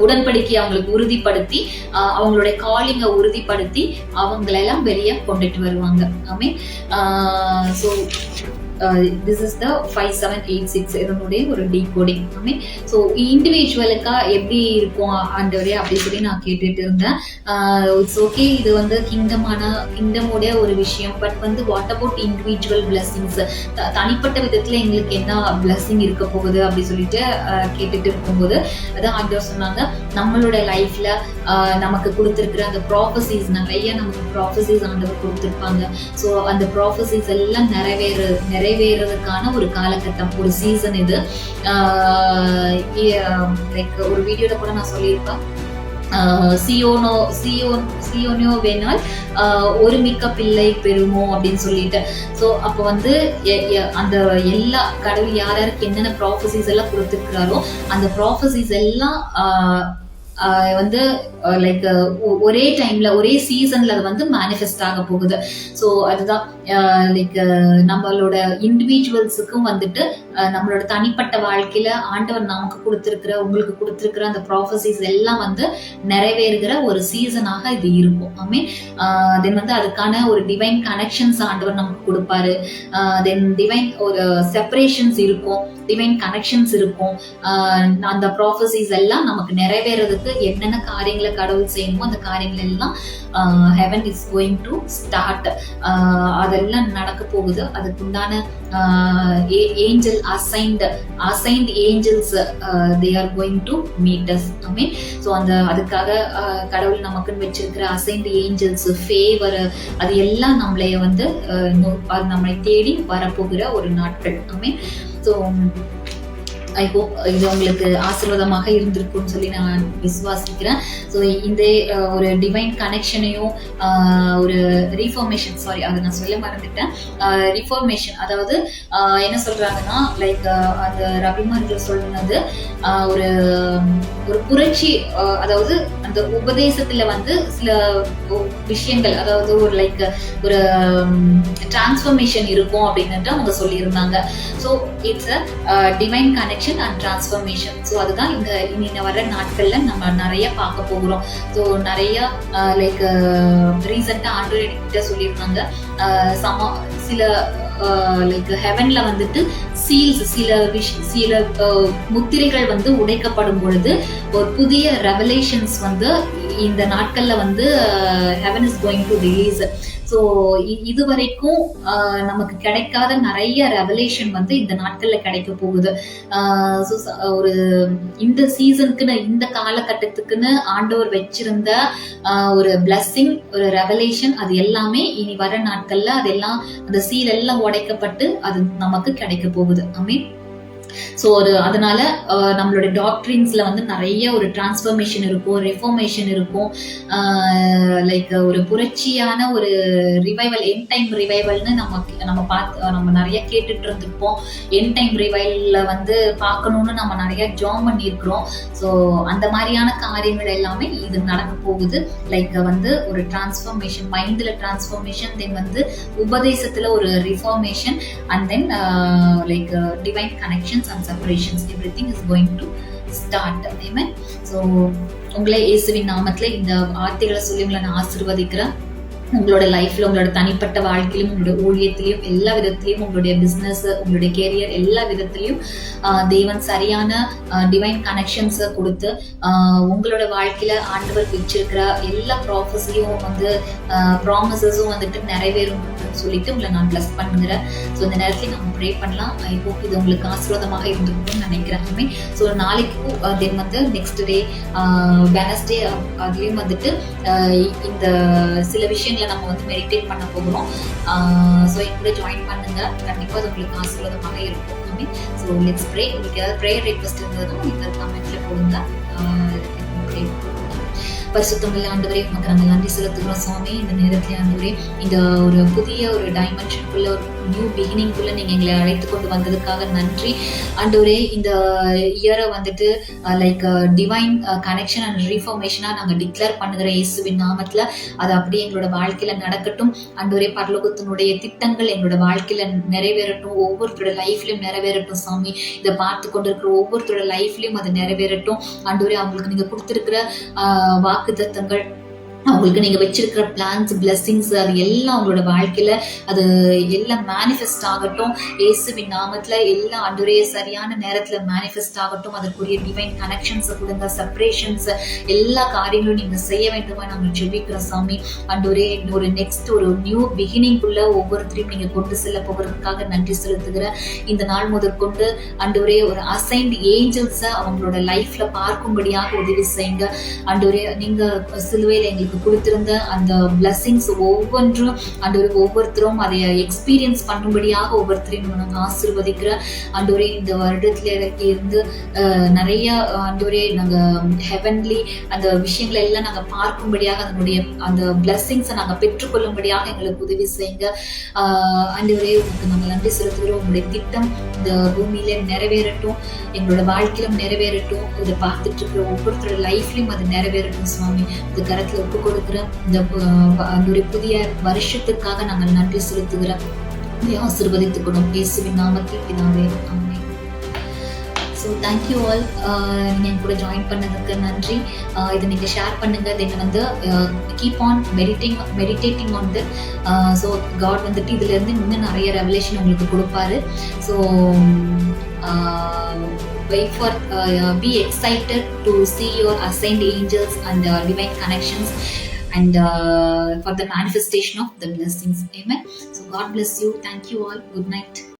உடன்படிக்கை அவங்களுக்கு உறுதிப்படுத்தி அவங்களுடைய காலிங்கை உறுதிப்படுத்தி அவங்களெல்லாம் வெளியே கொண்டுட்டு வருவாங்க. ஆமே. ஸோ this is the 5786 இதனுடைய ஒரு டீகோடிங். ஆமே. ஸோ இண்டிவிஜுவலுக்கா எப்படி இருக்கும் ஆண்டவரே அப்படி சொல்லி நான் கேட்டுட்டு இருந்தேன். இட்ஸ் ஓகே, இது வந்து கிங்டமோடைய ஒரு விஷயம். பட் வந்து வாட் அபவுட் இண்டிவிஜுவல் பிளெஸிங்ஸ், தனிப்பட்ட விதத்துல எங்களுக்கு என்ன பிளெஸிங் இருக்க போகுது அப்படி சொல்லிட்டு கேட்டுட்டு இருக்கும்போது அதான் ஆண்டவர் சொன்னாங்க, நம்மளோட லைஃப்ல நமக்கு கொடுத்துருக்கிற அந்த ப்ராஃபசிஸ், நிறைய நமக்கு ப்ராஃபசிஸ் ஆண்டவர் கொடுத்துருப்பாங்க. ஸோ அந்த ப்ராஃபசிஸ் எல்லாம் நிறைவேறதுக்கான ஒரு காலகட்டம், ஒரு சீசன் இது. லைக் ஒரு வீடியோல கூட நான் சொல்லியிருப்பேன், சியோனோ வேணால் ஒரு மிக்க பிள்ளை பெறுமோ அப்படின்னு சொல்லிட்டு. ஸோ அப்போ வந்து அந்த எல்லா கடவுள் யாருக்கு என்னென்ன ப்ராஃபசிஸ் எல்லாம் கொடுத்துருக்கிறாரோ அந்த ப்ராஃபசிஸ் எல்லாம் வந்து லைக் ஒரே டைம்ல ஒரே சீசன்ல அது வந்து மேனிஃபெஸ்ட் ஆக போகுது. ஸோ அதுதான் லைக் நம்மளோட இண்டிவிஜுவல்ஸுக்கும் வந்துட்டு நம்மளோட தனிப்பட்ட வாழ்க்கையில ஆண்டவர் நமக்கு கொடுத்துருக்கிற, உங்களுக்கு கொடுத்துருக்கிற அந்த ப்ராஃபசிஸ் எல்லாம் வந்து நிறைவேறுகிற ஒரு சீசனாக இது இருக்கும். ஆமே. தென் வந்து அதுக்கான ஒரு டிவைன் கனெக்ஷன்ஸ் ஆண்டவர் நமக்கு கொடுப்பாரு. தென் டிவைன் ஒரு செப்பரேஷன்ஸ் இருக்கும், டிவைன் கனெக்ஷன்ஸ் இருக்கும். அந்த ப்ராஃபசிஸ் எல்லாம் நமக்கு நிறைவேறதுக்கு என்னென்ன காரியங்களை கடவுள் செய்யணுமோ அந்த காரியங்கள் எல்லாம் heaven is going to start. அதெல்லாம் நடக்க போகுது. அதுக்குண்டான angel assigned angels they are going to meet us. Amen. So அதுக்காக கடவுள் நமக்குன்னு வச்சிருக்கிற அசைன்ட் ஏஞ்சல்ஸ், ஃபேவர், அது எல்லாம் நம்மளைய வந்து நம்மளை தேடி வரப்போகிற ஒரு நாட்கள். ஆமென். ஸோ ஐ ஹோப் இது உங்களுக்கு ஆசீர்வாதமாக இருந்திருக்கும்னு சொல்லி நான் விசுவாசிக்கிறேன். ஸோ இந்த ஒரு டிவைன் கனெக்ஷனையும் ஒரு ரீஃபார்மேஷன், சாரி அதை நான் சொல்ல மறந்துட்டேன், ரிஃபார்மேஷன், அதாவது என்ன சொல்றாங்கன்னா லைக் அந்த ரவிமார்கள் சொன்னது ஒரு புரட்சி, அதாவது அந்த உபதேசத்துல வந்து சில விஷயங்கள், அதாவது ஒரு லைக் ஒரு டிரான்ஸ்ஃபர்மேஷன் இருக்கும் அப்படின்னுட்டு அவங்க சொல்லியிருந்தாங்க. So it's a divine connection and transformation. So அதுதான் இந்த வர நாட்கள்ல நம்ம நிறைய பார்க்க போகிறோம். ஸோ நிறைய லைக் ரீசெண்டா ஆண்ட்ராய்டு கிட்ட சொல்லியிருந்தாங்க, சில லைக் ஹெவன்ல வந்துட்டு சீல்ஸ், சில முத்திரைகள் வந்து உடைக்கப்படும் பொழுது ஒரு புதிய ரெவலேஷன்ஸ் வந்து இந்த நாட்கள்ல வந்து heaven is going to release. So இதுவரைக்கும் நமக்கு கிடைக்காத நிறைய ரெவலேஷன் வந்து இந்த நாட்கள்ல கிடைக்க போகுது. ஒரு இந்த சீசனுக்குன்னு, இந்த காலகட்டத்துக்குன்னு ஆண்டவர் வச்சிருந்த ஒரு பிளெஸிங், ஒரு ரெவலேஷன், அது எல்லாமே இனி வர நாட்கள்ல அதெல்லாம் அந்த சீல் எல்லாம் உடைக்கப்பட்டு அது நமக்கு கிடைக்க போகுது. ஆமென். ஸோ அதனால நம்மளோட டாக்டரின்ஸ்ல வந்து நிறைய ஒரு டிரான்ஸ்ஃபர்மேஷன் இருக்கும், ரெஃபார்மேஷன் இருக்கும். லைக் ஒரு புரட்சியான ஒரு ரிவைவல், என் டைம் ரிவைவல்னு நம்ம நிறைய கேட்டுட்டு இருந்திருப்போம். என் டைம் ரிவைவல்ல வந்து பார்க்கணும்னு நம்ம நிறைய ஜாம் பண்ணியிருக்கிறோம். ஸோ அந்த மாதிரியான காரியங்கள் எல்லாமே இது நடக்க போகுது. லைக் வந்து ஒரு டிரான்ஸ்ஃபர்மேஷன், மைண்ட்ல டிரான்ஸ்ஃபர்மேஷன், தென் வந்து உபதேசத்துல ஒரு reformation, and then like divine connections and separations, everything is going to start. Amen. So உங்களை இயேசுவின் நாமத்துல இந்த வார்த்தைகளை சொல்லி உங்களை நான் ஆசீர்வதிக்கிறேன். உங்களோட லைஃப்ல, உங்களோட தனிப்பட்ட வாழ்க்கையிலும், உங்களோட ஊழியத்திலையும், எல்லா விதத்திலையும், உங்களுடைய பிசினஸ், உங்களுடைய கேரியர், எல்லா விதத்திலையும் தேவன் சரியான டிவைன் கனெக்ஷன்ஸை கொடுத்து உங்களோட வாழ்க்கையில ஆண்டவர் வச்சிருக்கிற எல்லா ப்ராஃபஸையும் வந்து ப்ராமிசஸும் வந்துட்டு நிறைவேறும் சொல்லிட்டு உங்களை நான் பிளஸ் பண்ணுகிறேன். ஸோ இந்த நேரத்தில் நம்ம ப்ரே பண்ணலாம். ஐ ஹோப் இது உங்களுக்கு ஆசீர்வாதமாக இருந்திருக்கும்னு நினைக்கிறேன். ஸோ நாளைக்கும் தென் வந்து நெக்ஸ்ட் டே வெனஸ்டே அதுலேயும் வந்துட்டு இந்த சில விஷயங்களை நம்ம வந்து மெடிடேட் பண்ண போகிறோம். ஸோ என் கூட ஜாயின் பண்ணுங்க, கண்டிப்பாக அது உங்களுக்கு ஆசீர்வாதமாக இருக்கும். So let's pray. உங்களுக்கு ஏதாவது ப்ரேயர் ரிக்வெஸ்ட் இருந்ததுன்னா இந்த கமெண்ட்ல போடுங்க. பரிசுத்தமுள்ள ஆண்டவரே உமக்கு நாங்கள் நன்றி செலுத்துகிறோம் சுவாமி. இந்த நேரத்தில் ஆண்டவரே இந்த ஒரு புதிய ஒரு டைமென்ஷனுக்குள்ள ஒரு நியூ பிகினிங்குள்ள நீங்க எங்களை அழைத்து கொண்டு வந்ததுக்காக நன்றி ஆண்டவரே. இந்த இயரை வந்துட்டு லைக் டிவைன் கனெக்ஷன் அண்ட் ரீஃபார்மேஷனா நாங்க டிக்ளேர் பண்ணுகிற இயேசுவின் நாமத்துல அது அப்படியே எங்களோட வாழ்க்கையில நடக்கட்டும் ஆண்டவரே. பரலோகத்தினுடைய திட்டங்கள் எங்களோட வாழ்க்கையில நிறைவேறட்டும், ஒவ்வொருத்தரோட லைஃப்லயும் நிறைவேறட்டும் சாமி. இதை பார்த்து கொண்டிருக்கிற ஒவ்வொருத்தரோட லைஃப்லயும் அது நிறைவேறட்டும் ஆண்டவரே. அவங்களுக்கு நீங்க கொடுத்திருக்கிற வாக்குத்தத்தங்கள், அவங்களுக்கு நீங்க வச்சிருக்கிற பிளான்ஸ், பிளெஸிங்ஸ், அது எல்லாம் அவங்களோட வாழ்க்கையில அது எல்லாம் மேனிஃபெஸ்ட் ஆகட்டும் இயேசுவின் நாமத்துல. எல்லாம் ஆண்டவரே சரியான நேரத்துல மேனிஃபெஸ்ட் ஆகட்டும். அதற்குரிய டிவைன் கனெக்ஷன்ஸ் கொடுங்க, செப்பரேஷன்ஸ், எல்லா காரியங்களும் நீங்க செய்ய வேண்டுமா நாங்கள் ஜெபிக்கிறோம் சாமி. ஆண்டவரே ஒரு நெக்ஸ்ட் ஒரு நியூ பிகினிங்குள்ள ஒவ்வொருத்தரையும் நீங்க கொண்டு செல்ல போகிறதுக்காக நன்றி செலுத்துகிற இந்த நாள் முதற்கொண்டு ஆண்டவரே ஒரு அசைன்ட் ஏஞ்சல்ஸ அவங்களோட லைஃப்ல பார்க்கும்படியாக உதவி செய்யுங்க ஆண்டவரே. நீங்க சிலுவையில எங்களுக்கு கொடுத்திருந்த அந்த பிளஸிங்ஸ் ஒவ்வொன்றும் ஆண்டவரே ஒவ்வொருத்தரும் அதை எக்ஸ்பீரியன்ஸ் பண்ணும்படியாக ஒவ்வொருத்தரையும் நாங்கள் ஆசீர்வதிக்கிற ஆண்டவரே. இந்த வருடத்துல இருந்து நிறைய ஆண்டவரே நாங்கள் ஹெவன்லி அந்த விஷயங்களை எல்லாம் நாங்கள் பார்க்கும்படியாக அதனுடைய அந்த பிளஸிங்ஸை நாங்கள் பெற்றுக்கொள்ளும்படியாக எங்களுக்கு உதவி செய்யுங்க ஆண்டவரே. உங்களுக்கு நாங்கள் நன்றி செலுத்துகிறோம். உங்களுடைய திட்டம் இந்த பூமியில நிறைவேறட்டும், எங்களோட வாழ்க்கையிலும் நிறைவேறட்டும், இதை பார்த்துட்டு இருக்கிற ஒவ்வொருத்தரோட லைஃப்லயும் அது நிறைவேறட்டும் சுவாமி. இந்த கரத்துல ஒப்பு கொடுக்கிற இந்த புதிய வருஷத்துக்காக நாங்கள் நன்றி செலுத்துகிறோம். ஆசீர்வதித்துக்கணும் இயேசுவின் நாமத்தில் பிதாவே, ஆமென். So thank you all. நீங்கள் என் கூட ஜாயின் பண்ணதுக்கு நன்றி. இதை நீங்கள் ஷேர் பண்ணுங்க. தென் வந்து keep on meditating on the. So God வந்துட்டு இதுலேருந்து இன்னும் நிறைய ரெவலேஷன் உங்களுக்கு கொடுப்பாரு. So wait for be excited to see your assigned angels and divine connections and for the manifestation of the blessings. Amen. So God bless you. Thank you all. Good night.